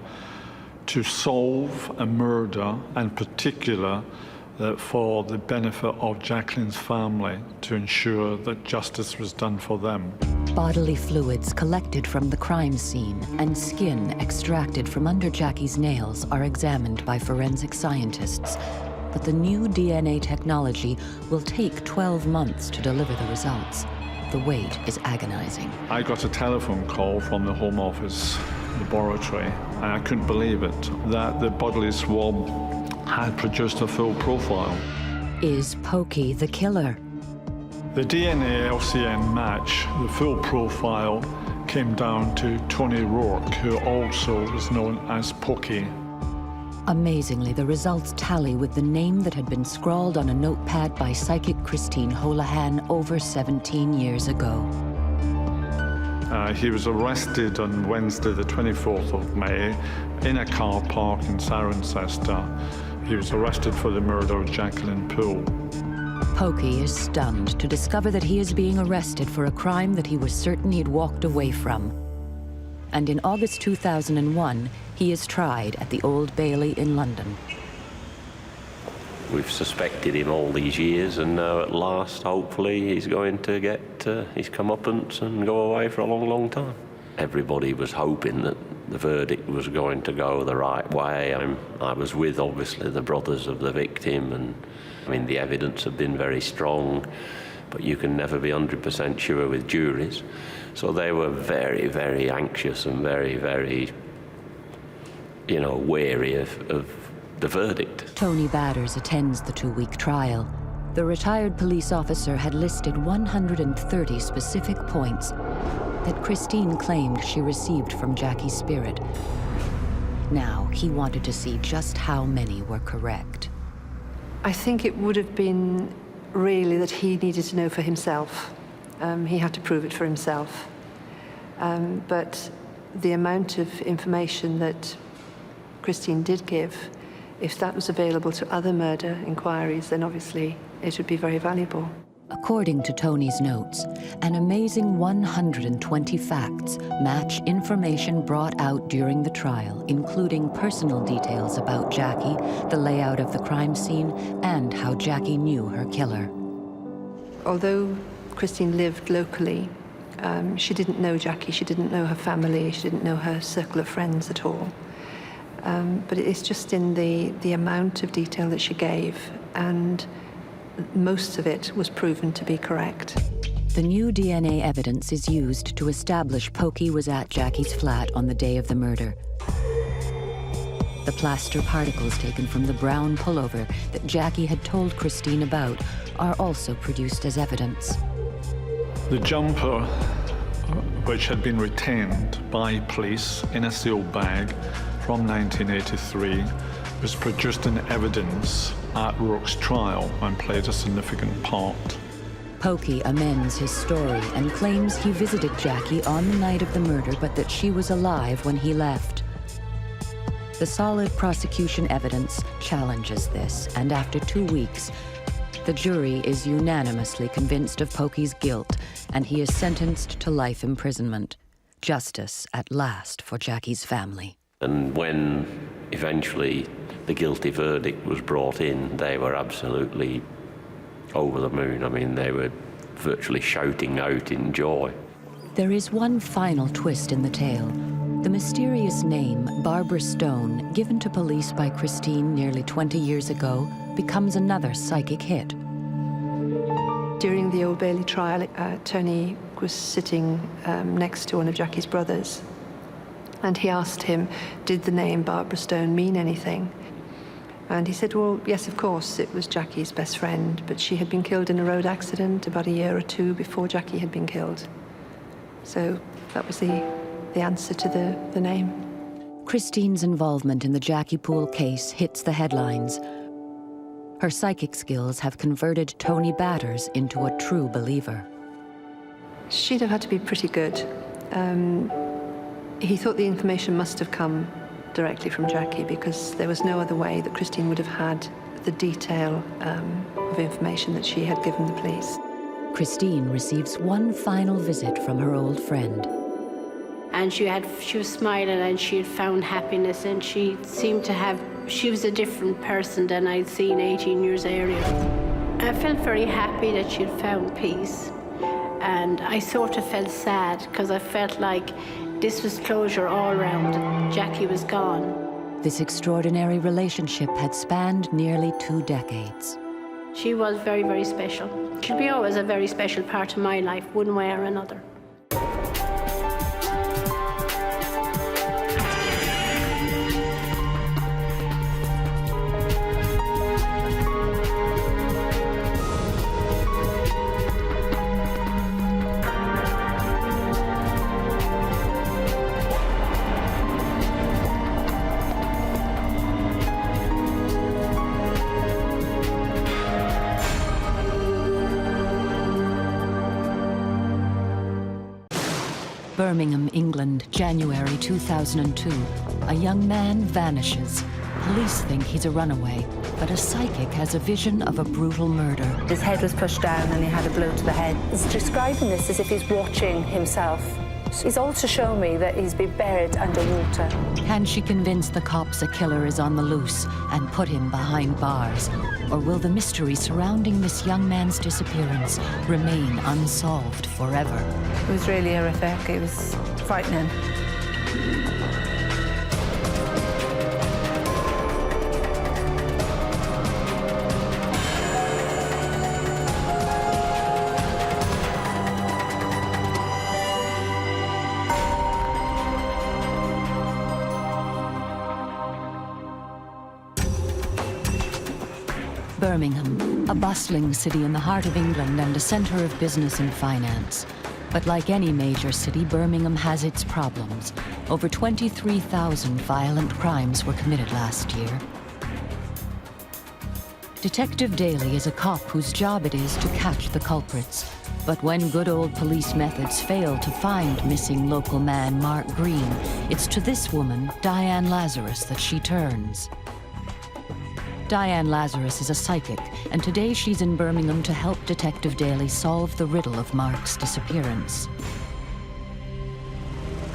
to solve a murder, and particular for the benefit of Jacqueline's family, to ensure that justice was done for them. Bodily fluids collected from the crime scene and skin extracted from under Jackie's nails are examined by forensic scientists. But the new DNA technology will take 12 months to deliver the results. The wait is agonizing. I got a telephone call from the Home Office laboratory, and I couldn't believe it, that the bodily swab had produced a full profile. Is Pokey the killer? The DNA LCN match, the full profile, came down to Tony Rourke, who also was known as Pokey. Amazingly, the results tally with the name that had been scrawled on a notepad by psychic Christine Holohan over 17 years ago. He was arrested on Wednesday, the 24th of May, in a car park in Cirencester. He was arrested for the murder of Jacqueline Poole. Pokey is stunned to discover that he is being arrested for a crime that he was certain he'd walked away from. And in August 2001, he is tried at the Old Bailey in London. We've suspected him all these years, and now at last, hopefully, he's going to get his comeuppance and go away for a long, long time. Everybody was hoping that the verdict was going to go the right way. I was with, obviously, the brothers of the victim, and I mean, the evidence had been very strong, but you can never be 100% sure with juries. So they were very, very anxious and very, very, wary of the verdict. Tony Batters attends the 2-week trial. The retired police officer had listed 130 specific points that Christine claimed she received from Jackie's spirit. Now, he wanted to see just how many were correct. I think it would have been really that he needed to know for himself. He had to prove it for himself. But the amount of information that Christine did give, if that was available to other murder inquiries, then obviously it would be very valuable. According to Tony's notes, an amazing 120 facts match information brought out during the trial, including personal details about Jackie, the layout of the crime scene, and how Jackie knew her killer. Although Christine lived locally, she didn't know Jackie, she didn't know her family, she didn't know her circle of friends at all. But it's just in the amount of detail that she gave, and most of it was proven to be correct. The new DNA evidence is used to establish Pokey was at Jackie's flat on the day of the murder. The plaster particles taken from the brown pullover that Jackie had told Christine about are also produced as evidence. The jumper, which had been retained by police in a sealed bag from 1983, was produced in evidence at Rourke's trial and played a significant part. Pokey amends his story and claims he visited Jackie on the night of the murder, but that she was alive when he left. The solid prosecution evidence challenges this, and after 2 weeks, the jury is unanimously convinced of Pokey's guilt, and he is sentenced to life imprisonment. Justice at last for Jackie's family. And when eventually the guilty verdict was brought in, they were absolutely over the moon. I mean, they were virtually shouting out in joy. There is one final twist in the tale. The mysterious name, Barbara Stone, given to police by Christine nearly 20 years ago, becomes another psychic hit. During the Old Bailey trial, Tony was sitting next to one of Jackie's brothers, and he asked him, did the name Barbara Stone mean anything? And he said, well, yes, of course, it was Jackie's best friend, but she had been killed in a road accident about a year or two before Jackie had been killed. So that was the answer to the name. Christine's involvement in the Jackie Poole case hits the headlines. Her psychic skills have converted Tony Batters into a true believer. She'd have had to be pretty good. He thought the information must have come directly from Jackie, because there was no other way that Christine would have had the detail of information that she had given the police. Christine receives one final visit from her old friend. And she was smiling, and she had found happiness, and she seemed to have, she was a different person than I'd seen 18 years earlier. I felt very happy that she'd found peace, and I sort of felt sad because I felt like this was closure all around. Jackie was gone. This extraordinary relationship had spanned nearly 2 decades. She was very, very special. She'll be always a very special part of my life, one way or another. Birmingham, England, January 2002. A young man vanishes. Police think he's a runaway, but a psychic has a vision of a brutal murder. His head was pushed down and he had a blow to the head. He's describing this as if he's watching himself. He's also shown me that he's been buried underwater. Can she convince the cops a killer is on the loose and put him behind bars? Or will the mystery surrounding this young man's disappearance remain unsolved forever? It was really horrific. It was frightening. Birmingham, a bustling city in the heart of England and a centre of business and finance. But like any major city, Birmingham has its problems. Over 23,000 violent crimes were committed last year. Detective Daly is a cop whose job it is to catch the culprits. But when good old police methods fail to find missing local man Mark Green, it's to this woman, Diane Lazarus, that she turns. Diane Lazarus is a psychic, and today she's in Birmingham to help Detective Daly solve the riddle of Mark's disappearance.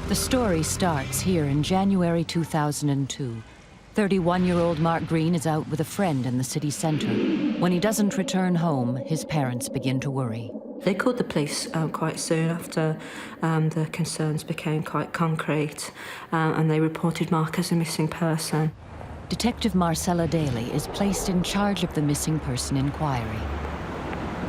The story starts here in January 2002. 31-year-old Mark Green is out with a friend in the city centre. When he doesn't return home, his parents begin to worry. They called the police quite soon after the concerns became quite concrete, and they reported Mark as a missing person. Detective Marcella Daly is placed in charge of the missing person inquiry.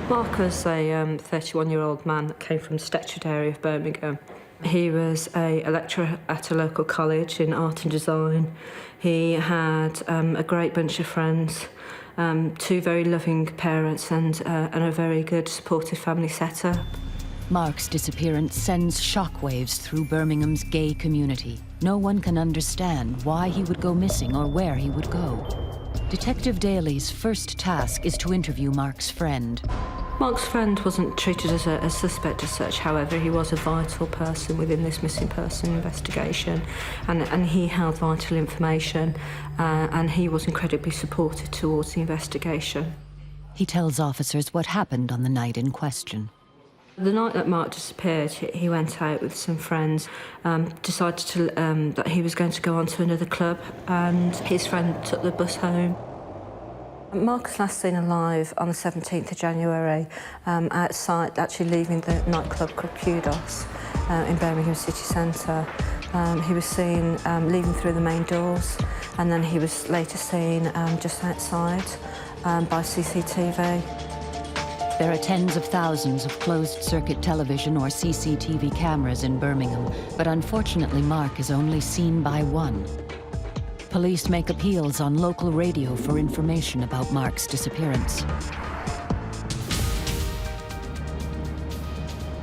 Mark was a 31-year-old man that came from the Stetchard area of Birmingham. He was a lecturer at a local college in art and design. He had a great bunch of friends, 2 very loving parents and a very good supportive family setup. Mark's disappearance sends shockwaves through Birmingham's gay community. No one can understand why he would go missing or where he would go. Detective Daly's first task is to interview Mark's friend. Mark's friend wasn't treated as a suspect as such, however, he was a vital person within this missing person investigation, and he held vital information, and he was incredibly supportive towards the investigation. He tells officers what happened on the night in question. The night that Mark disappeared, he went out with some friends, decided that he was going to go on to another club, and his friend took the bus home. Mark was last seen alive on the 17th of January, outside, actually leaving the nightclub called Kudos in Birmingham city centre. He was seen leaving through the main doors, and then he was later seen just outside by CCTV. There are tens of thousands of closed-circuit television or CCTV cameras in Birmingham, but unfortunately Mark is only seen by one. Police make appeals on local radio for information about Mark's disappearance.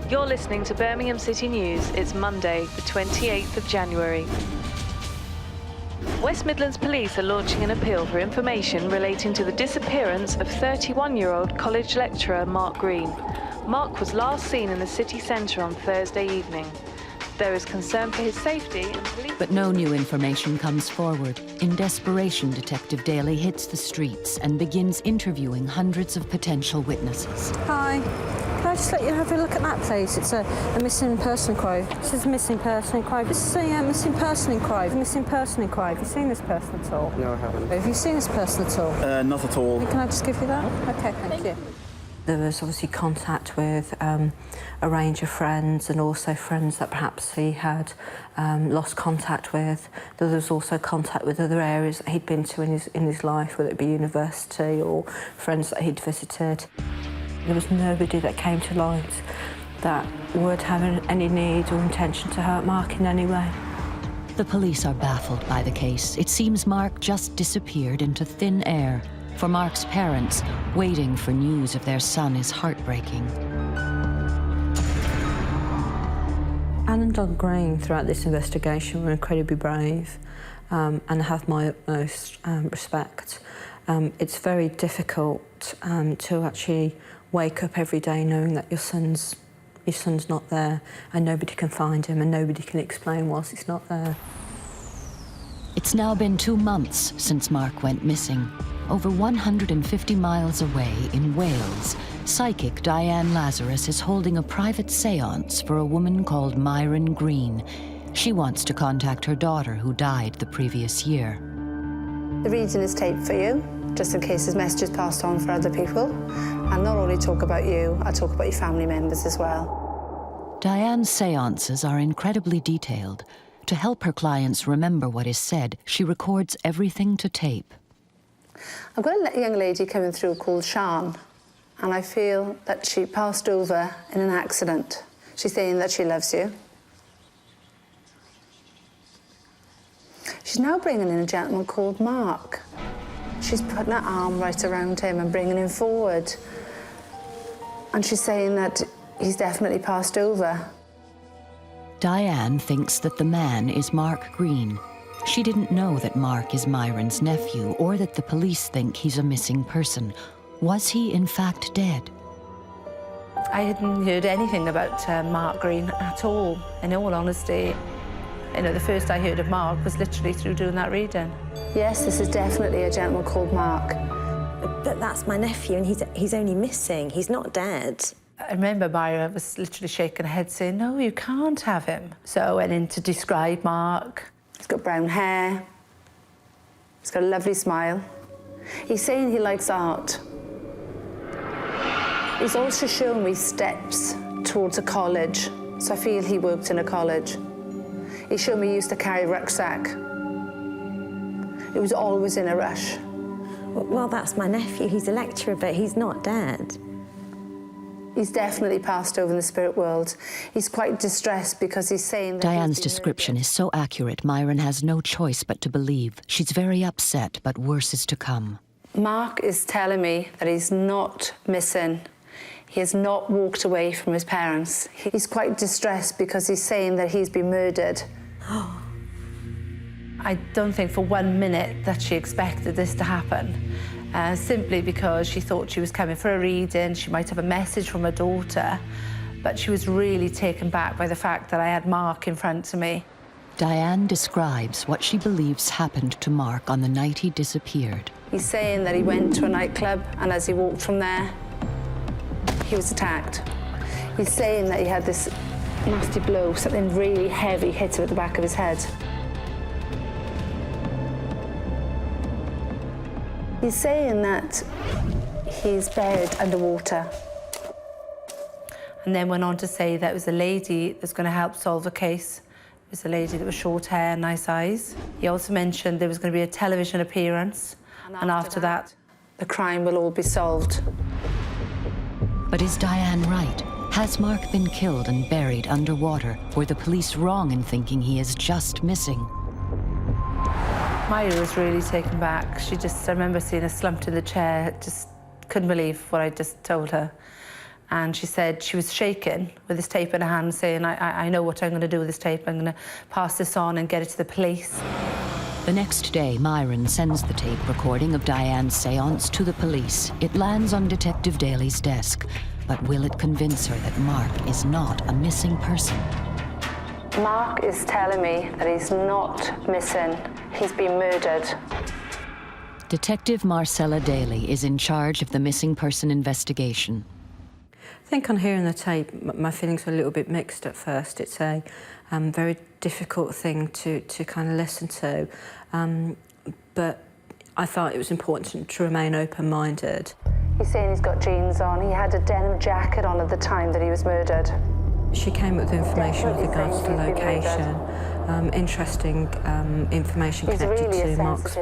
You're listening to Birmingham City News. It's Monday, the 28th of January. West Midlands Police are launching an appeal for information relating to the disappearance of 31-year-old college lecturer Mark Green. Mark was last seen in the city centre on Thursday evening. There is concern for his safety and police... But no new information comes forward. In desperation, Detective Daly hits the streets and begins interviewing hundreds of potential witnesses. Hi. Can I just let you have a look at that, please? It's a missing person inquiry. This is a missing person inquiry. This is a missing person inquiry. Missing person inquiry. Have you seen this person at all? No, I haven't. Have you seen this person at all? Not at all. Can I just give you that? OK, thank you. There was obviously contact with a range of friends and also friends that perhaps he had lost contact with. There was also contact with other areas that he'd been to in his life, whether it be university or friends that he'd visited. There was nobody that came to light that would have any need or intention to hurt Mark in any way. The police are baffled by the case. It seems Mark just disappeared into thin air. For Mark's parents, waiting for news of their son is heartbreaking. Anne and Don Green, throughout this investigation, were incredibly brave and have my utmost respect. It's very difficult to actually wake up every day knowing that your son's not there and nobody can find him and nobody can explain whilst he's not there. It's now been 2 months since Mark went missing. Over 150 miles away in Wales, psychic Diane Lazarus is holding a private séance for a woman called Myron Green. She wants to contact her daughter who died the previous year. The reading is taped for you, just in case his message is passed on for other people. I'll not only talk about you, I'll talk about your family members as well. Diane's séances are incredibly detailed. To help her clients remember what is said, she records everything to tape. I've got a young lady coming through called Sian, and I feel that she passed over in an accident. She's saying that she loves you. She's now bringing in a gentleman called Mark. She's putting her arm right around him and bringing him forward. And she's saying that he's definitely passed over. Diane thinks that the man is Mark Green. She didn't know that Mark is Myron's nephew or that the police think he's a missing person. Was he, in fact, dead? I hadn't heard anything about Mark Green at all, in all honesty. You know, the first I heard of Mark was literally through doing that reading. Yes, this is definitely a gentleman called Mark. But that's my nephew, and he's only missing. He's not dead. I remember Myra was literally shaking her head, saying, no, you can't have him. So I went in to describe Mark. He's got brown hair. He's got a lovely smile. He's saying he likes art. He's also shown me steps towards a college, so I feel he worked in a college. He showed me he used to carry a rucksack. He was always in a rush. Well, that's my nephew. He's a lecturer, but he's not dead. He's definitely passed over in the spirit world. He's quite distressed because he's saying that... Diane's description is so accurate, Myron has no choice but to believe. She's very upset, but worse is to come. Mark is telling me that he's not missing. He has not walked away from his parents. He's quite distressed because he's saying that he's been murdered. I don't think for 1 minute that she expected this to happen. Simply because she thought she was coming for a reading, she might have a message from her daughter, but she was really taken back by the fact that I had Mark in front of me. Diane describes what she believes happened to Mark on the night he disappeared. He's saying that he went to a nightclub, and as he walked from there, he was attacked. He's saying that he had this nasty blow, something really heavy hit him at the back of his head. He's saying that he's buried underwater. And then went on to say that it was a lady that's going to help solve the case. It was a lady that was short hair, nice eyes. He also mentioned there was going to be a television appearance, and after that, the crime will all be solved. But is Diane right? Has Mark been killed and buried underwater? Were the police wrong in thinking he is just missing? Myra was really taken back. I remember seeing her slumped in the chair, just couldn't believe what I just told her. And she said she was shaking with this tape in her hand, saying, I know what I'm going to do with this tape. I'm going to pass this on and get it to the police. The next day, Myron sends the tape recording of Diane's séance to the police. It lands on Detective Daly's desk. But will it convince her that Mark is not a missing person? Mark is telling me that he's not missing. He's been murdered. Detective Marcella Daly is in charge of the missing person investigation. I think on hearing the tape, my feelings were a little bit mixed at first. It's a very difficult thing to kind of listen to, but I thought it was important to remain open-minded. He's saying he's got jeans on. He had a denim jacket on at the time that he was murdered. She came up with information with regards to location, interesting information connected to Mark's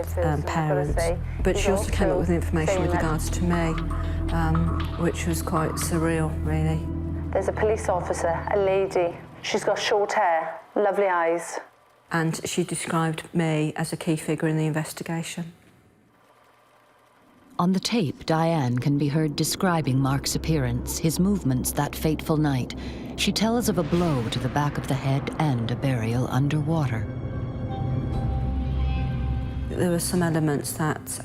parents, but she also came up with information with regards to me, which was quite surreal, really. There's a police officer, a lady. She's got short hair, lovely eyes. And she described me as a key figure in the investigation. On the tape, Diane can be heard describing Mark's appearance, his movements that fateful night. She tells of a blow to the back of the head and a burial underwater. There were some elements that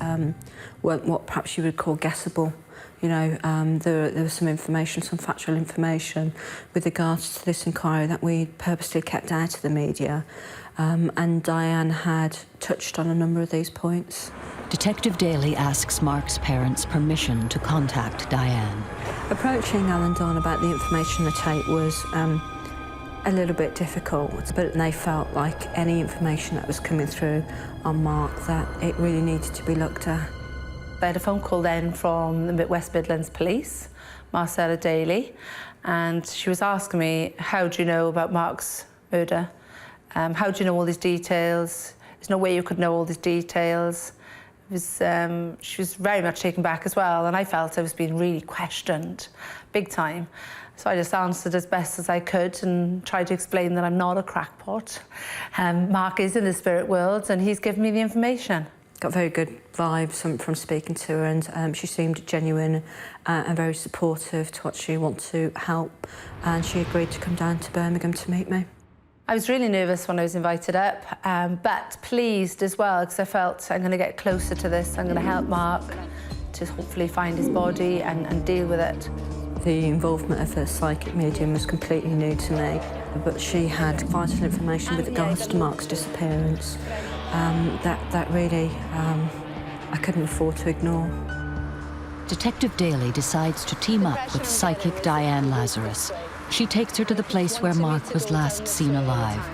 weren't what perhaps you would call guessable. You know, there was some information, some factual information with regards to this inquiry that we purposely kept out of the media, and Diane had touched on a number of these points. Detective Daly asks Mark's parents permission to contact Diane. Approaching Alan Dawn about the information in the tape was a little bit difficult, but they felt like any information that was coming through on Mark, that it really needed to be looked at. I had a phone call then from the West Midlands Police, Marcella Daly, and she was asking me, how do you know about Mark's murder? How do you know all these details? There's no way you could know all these details. She was very much taken back as well, and I felt I was being really questioned, big time. So I just answered as best as I could and tried to explain that I'm not a crackpot. Mark is in the spirit world, and he's given me the information. Got very good vibes from speaking to her, and she seemed genuine and very supportive to what she wanted to help, and she agreed to come down to Birmingham to meet me. I was really nervous when I was invited up, but pleased as well, because I felt I'm going to get closer to this. I'm going to help Mark to hopefully find his body and deal with it. The involvement of a psychic medium was completely new to me, but she had vital information with regards to Mark's disappearance that really I couldn't afford to ignore. Detective Daly decides to team up with psychic Diane Lazarus. She takes her to the place where Mark was last seen alive.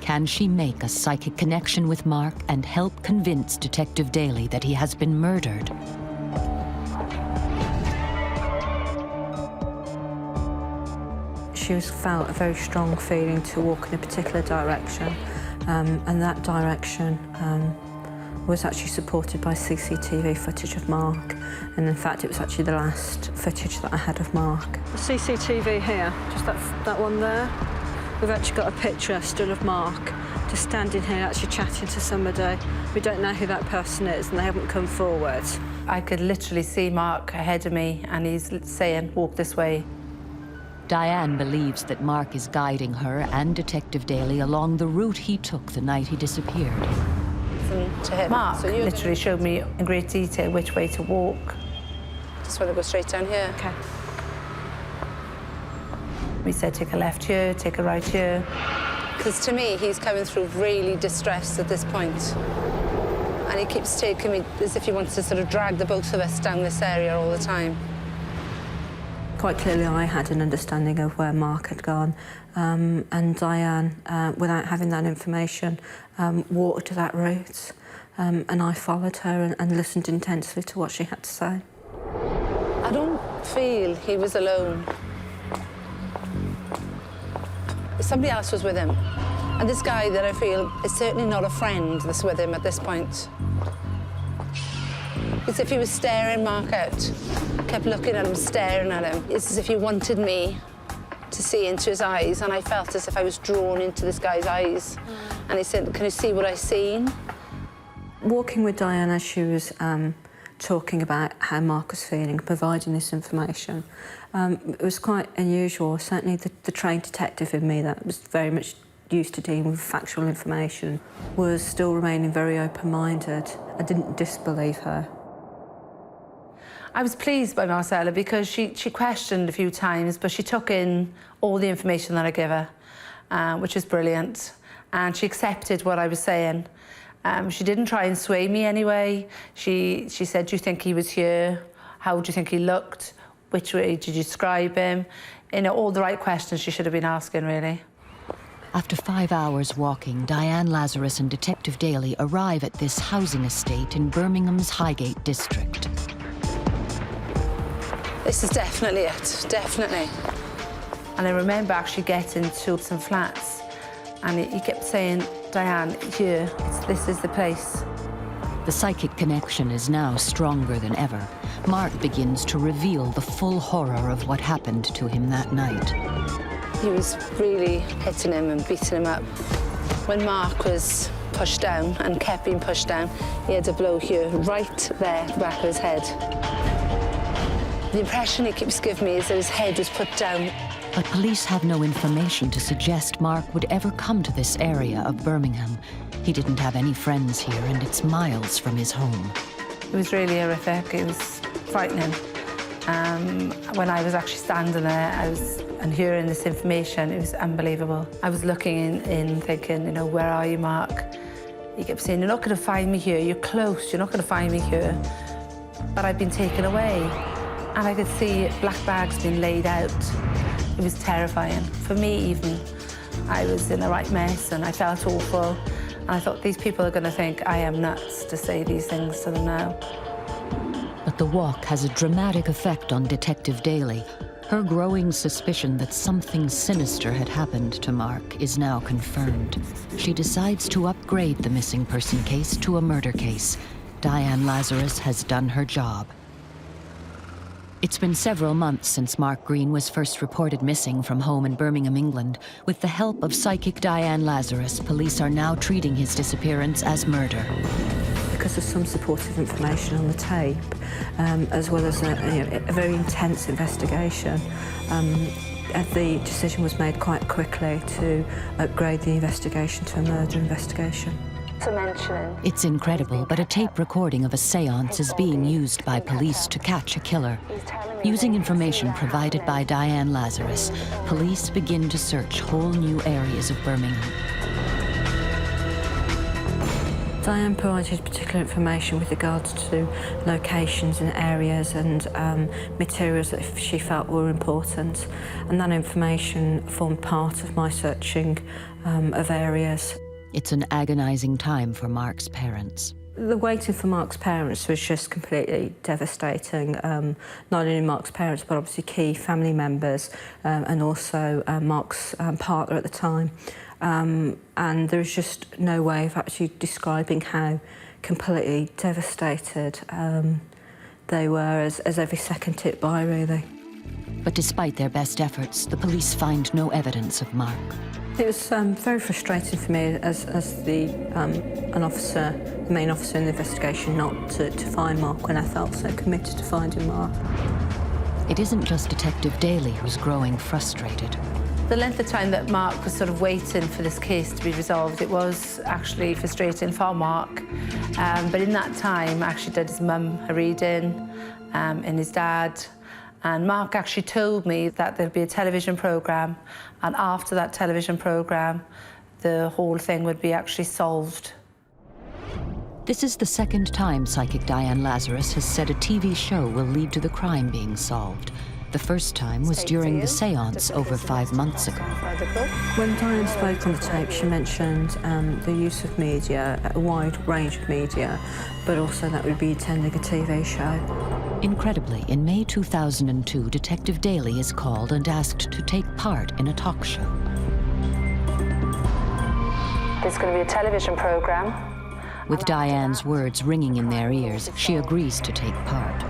Can she make a psychic connection with Mark and help convince Detective Daly that he has been murdered? She felt a very strong feeling to walk in a particular direction, and that direction was actually supported by CCTV footage of Mark, and in fact it was actually the last footage that I had of Mark. The CCTV here, just that one there, we've actually got a picture still of Mark just standing here actually chatting to somebody. We don't know who that person is and they haven't come forward. I could literally see Mark ahead of me and he's saying, walk this way. Diane believes that Mark is guiding her and Detective Daly along the route he took the night he disappeared. To him. Mark literally showed me in great detail which way to walk. Just want to go straight down here. Okay. We said take a left here, take a right here. Because to me, he's coming through really distressed at this point. And he keeps taking me as if he wants to sort of drag the both of us down this area all the time. Quite clearly I had an understanding of where Mark had gone, and Diane, without having that information, walked that route, and I followed her and listened intensely to what she had to say. I don't feel he was alone. Somebody else was with him, and this guy that I feel is certainly not a friend that's with him at this point. It's as if he was staring Mark out. Kept looking at him, staring at him. It's as if he wanted me to see into his eyes, and I felt as if I was drawn into this guy's eyes. And he said, can you see what I've seen? Walking with Diane as she was talking about how Mark was feeling, providing this information, it was quite unusual. Certainly the trained detective in me that was very much used to dealing with factual information was still remaining very open-minded. I didn't disbelieve her. I was pleased by Marcella because she questioned a few times, but she took in all the information that I gave her. which was brilliant. And she accepted what I was saying. She didn't try and sway me anyway. She said, do you think he was here? How do you think he looked? Which way did you describe him? You know, all the right questions she should have been asking, really. After 5 hours walking, Diane Lazarus and Detective Daly arrive at this housing estate in Birmingham's Highgate district. This is definitely it, definitely. And I remember actually getting to some flats, and he kept saying, Diane, here, this is the place. The psychic connection is now stronger than ever. Mark begins to reveal the full horror of what happened to him that night. He was really hitting him and beating him up. When Mark was pushed down and kept being pushed down, he had a blow here, right there at the back of his head. The impression he keeps giving me is that his head was put down. But police have no information to suggest Mark would ever come to this area of Birmingham. He didn't have any friends here, and it's miles from his home. It was really horrific. It was frightening. When I was actually standing there and hearing this information, it was unbelievable. I was looking in thinking, you know, where are you, Mark? He kept saying, you're not going to find me here. You're close. You're not going to find me here. But I'd been taken away, and I could see black bags being laid out. It was terrifying. For me, even, I was in a right mess, and I felt awful. And I thought, these people are going to think I am nuts to say these things to them now. But the walk has a dramatic effect on Detective Daly. Her growing suspicion that something sinister had happened to Mark is now confirmed. She decides to upgrade the missing person case to a murder case. Diane Lazarus has done her job. It's been several months since Mark Green was first reported missing from home in Birmingham, England. With the help of psychic Diane Lazarus, police are now treating his disappearance as murder. Because of some supportive information on the tape, as well as a very intense investigation, the decision was made quite quickly to upgrade the investigation to a murder investigation. It's incredible, but a tape recording of a séance is being used by police to catch a killer. Using information provided by Diane Lazarus, police begin to search whole new areas of Birmingham. Diane provided particular information with regards to locations and areas and materials that she felt were important, and that information formed part of my searching of areas. It's an agonizing time for Mark's parents. The waiting for Mark's parents was just completely devastating. Not only Mark's parents, but obviously key family members, and also Mark's partner at the time. And there was just no way of actually describing how completely devastated they were as every second ticked by, really. But despite their best efforts, the police find no evidence of Mark. It was very frustrating for me as the main officer in the investigation, not to find Mark when I felt so committed to finding Mark. It isn't just Detective Daly who's growing frustrated. The length of time that Mark was sort of waiting for this case to be resolved, it was actually frustrating for Mark. But in that time, I actually did his mum a reading, and his dad. And Mark actually told me that there'd be a television programme, and after that television programme, the whole thing would be actually solved. This is the second time psychic Diane Lazarus has said a TV show will lead to the crime being solved. The first time was during the séance over 5 months ago. When Diane spoke on the tape, she mentioned the use of media, a wide range of media, but also that we'd be attending a TV show. Incredibly, in May 2002, Detective Daly is called and asked to take part in a talk show. There's going to be a television programme. With Diane's words ringing in their ears, she agrees to take part.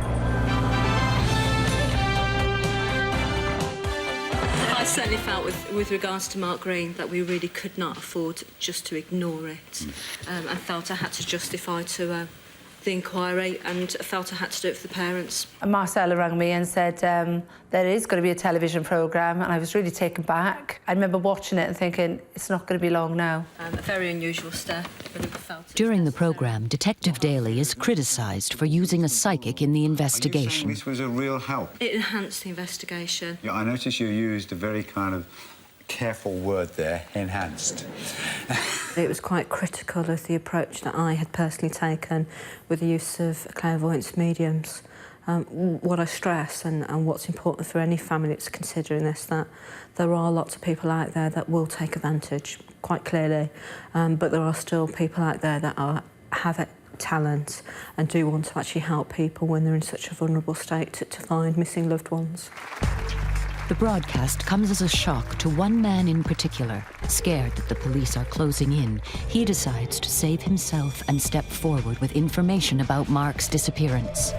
I certainly felt with regards to Mark Green that we really could not afford just to ignore it. I felt I had to justify to the inquiry, and I felt I had to do it for the parents. Marcella rang me and said there is going to be a television programme, and I was really taken back. I remember watching it and thinking, it's not going to be long now. A very unusual step, but it felt... During the programme, Detective Daly is criticised for using a psychic in the investigation. This was a real help. It enhanced the investigation. Yeah, I noticed you used a very kind of careful word there, enhanced. It was quite critical of the approach that I had personally taken with the use of clairvoyance mediums. What I stress and what's important for any family that's considering this, that there are lots of people out there that will take advantage, quite clearly, but there are still people out there that have talent and do want to actually help people when they're in such a vulnerable state to find missing loved ones. The broadcast comes as a shock to one man in particular. Scared that the police are closing in, he decides to save himself and step forward with information about Mark's disappearance.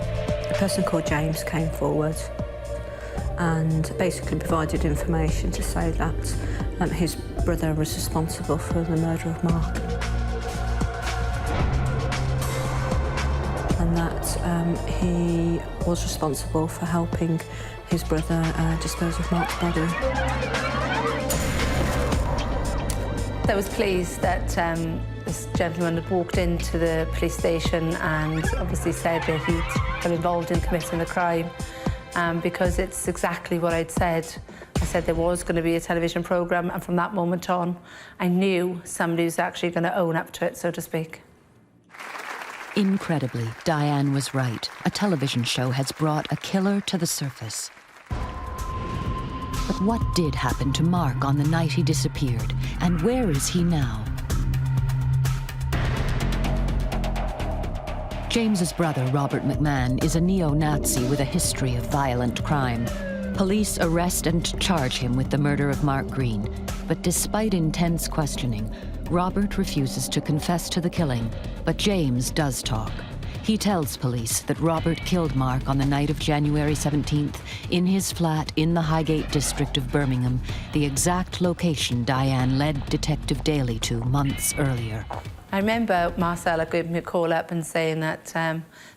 A person called James came forward and basically provided information to say that his brother was responsible for the murder of Mark. And that he was responsible for helping his brother dispose of Mark's body. I was pleased that this gentleman had walked into the police station and obviously said that he'd been involved in committing the crime, because it's exactly what I'd said. I said there was going to be a television programme, and from that moment on, I knew somebody was actually going to own up to it, so to speak. Incredibly, Diane was right. A television show has brought a killer to the surface. But what did happen to Mark on the night he disappeared, and where is he now? James's brother, Robert McMahon, is a neo-Nazi with a history of violent crime. Police arrest and charge him with the murder of Mark Green. But despite intense questioning, Robert refuses to confess to the killing, but James does talk. He tells police that Robert killed Mark on the night of January 17th in his flat in the Highgate district of Birmingham, the exact location Diane led Detective Daly to months earlier. I remember Marcella giving me a call up and saying that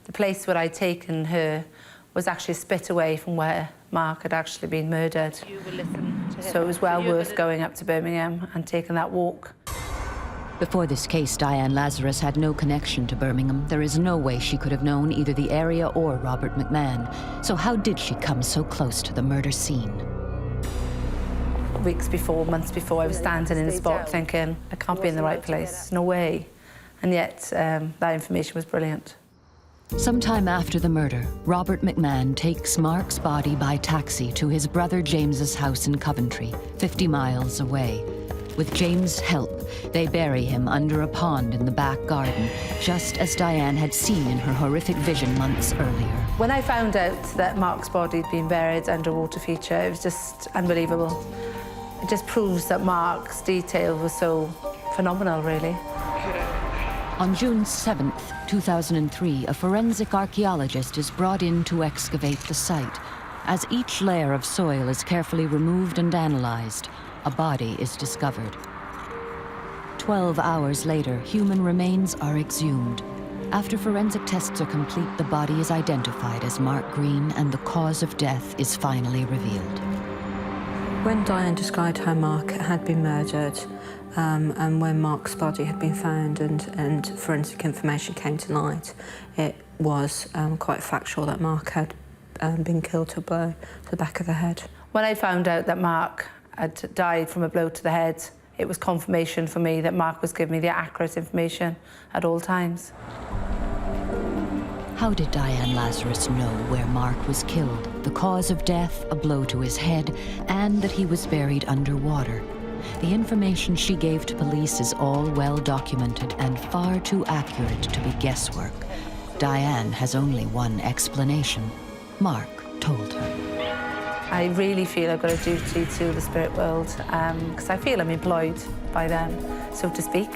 the place where I'd taken her was actually a spit away from where Mark had actually been murdered. So it was well worth going up to Birmingham and taking that walk. Before this case, Diane Lazarus had no connection to Birmingham. There is no way she could have known either the area or Robert McMahon. So how did she come so close to the murder scene? Weeks before, months before, I was standing in the spot thinking, I can't be in the right place, no way. And yet, that information was brilliant. Sometime after the murder, Robert McMahon takes Mark's body by taxi to his brother James's house in Coventry, 50 miles away. With James' help, they bury him under a pond in the back garden, just as Diane had seen in her horrific vision months earlier. When I found out that Mark's body had been buried under a water feature, it was just unbelievable. It just proves that Mark's detail was so phenomenal, really. On June 7th, 2003, a forensic archaeologist is brought in to excavate the site. As each layer of soil is carefully removed and analyzed, a body is discovered. 12 hours later, human remains are exhumed. After forensic tests are complete, the body is identified as Mark Green, and the cause of death is finally revealed. When Diane described how Mark had been murdered, and when Mark's body had been found and forensic information came to light, it was quite factual that Mark had been killed to a blow to the back of the head. When I found out that Mark had died from a blow to the head, it was confirmation for me that Mark was giving me the accurate information at all times. How did Diane Lazarus know where Mark was killed, the cause of death, a blow to his head, and that he was buried underwater? The information she gave to police is all well documented and far too accurate to be guesswork. Diane has only one explanation. Mark told her. I really feel I've got a duty to the spirit world, because I feel I'm employed by them, so to speak.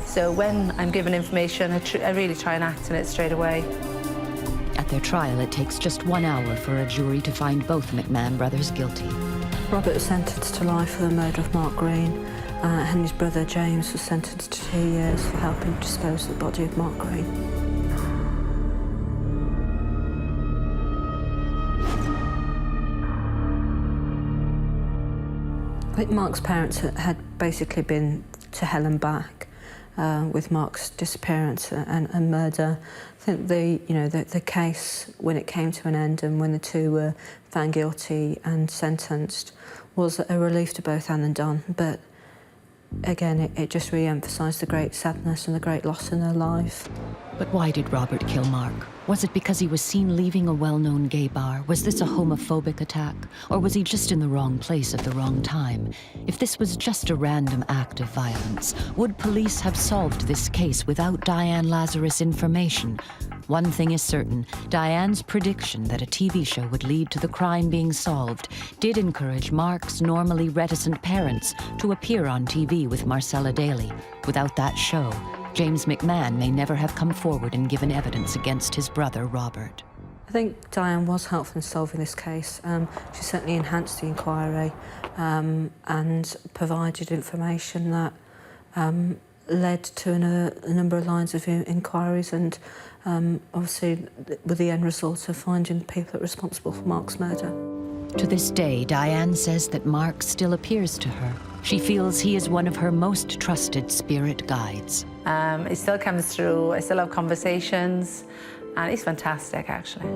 So when I'm given information, I really try and act on it straight away. At their trial, it takes just 1 hour for a jury to find both McMahon brothers guilty. Robert was sentenced to life for the murder of Mark Green, and his brother James was sentenced to 2 years for helping dispose of the body of Mark Green. I think Mark's parents had basically been to hell and back. with Mark's disappearance and murder. I think the case, when it came to an end and when the two were found guilty and sentenced, was a relief to both Anne and Don. But again, it just re-emphasised the great sadness and the great loss in their life. But why did Robert kill Mark? Was it because he was seen leaving a well-known gay bar? Was this a homophobic attack? Or was he just in the wrong place at the wrong time? If this was just a random act of violence, would police have solved this case without Diane Lazarus' information? One thing is certain, Diane's prediction that a TV show would lead to the crime being solved did encourage Mark's normally reticent parents to appear on TV with Marcella Daly. Without that show, James McMahon may never have come forward and given evidence against his brother, Robert. I think Diane was helpful in solving this case. She certainly enhanced the inquiry and provided information that led to a number of lines of inquiries and obviously with the end result of finding the people that were responsible for Mark's murder. To this day, Diane says that Mark still appears to her. She feels he is one of her most trusted spirit guides. He still comes through, I still have conversations, and he's fantastic, actually.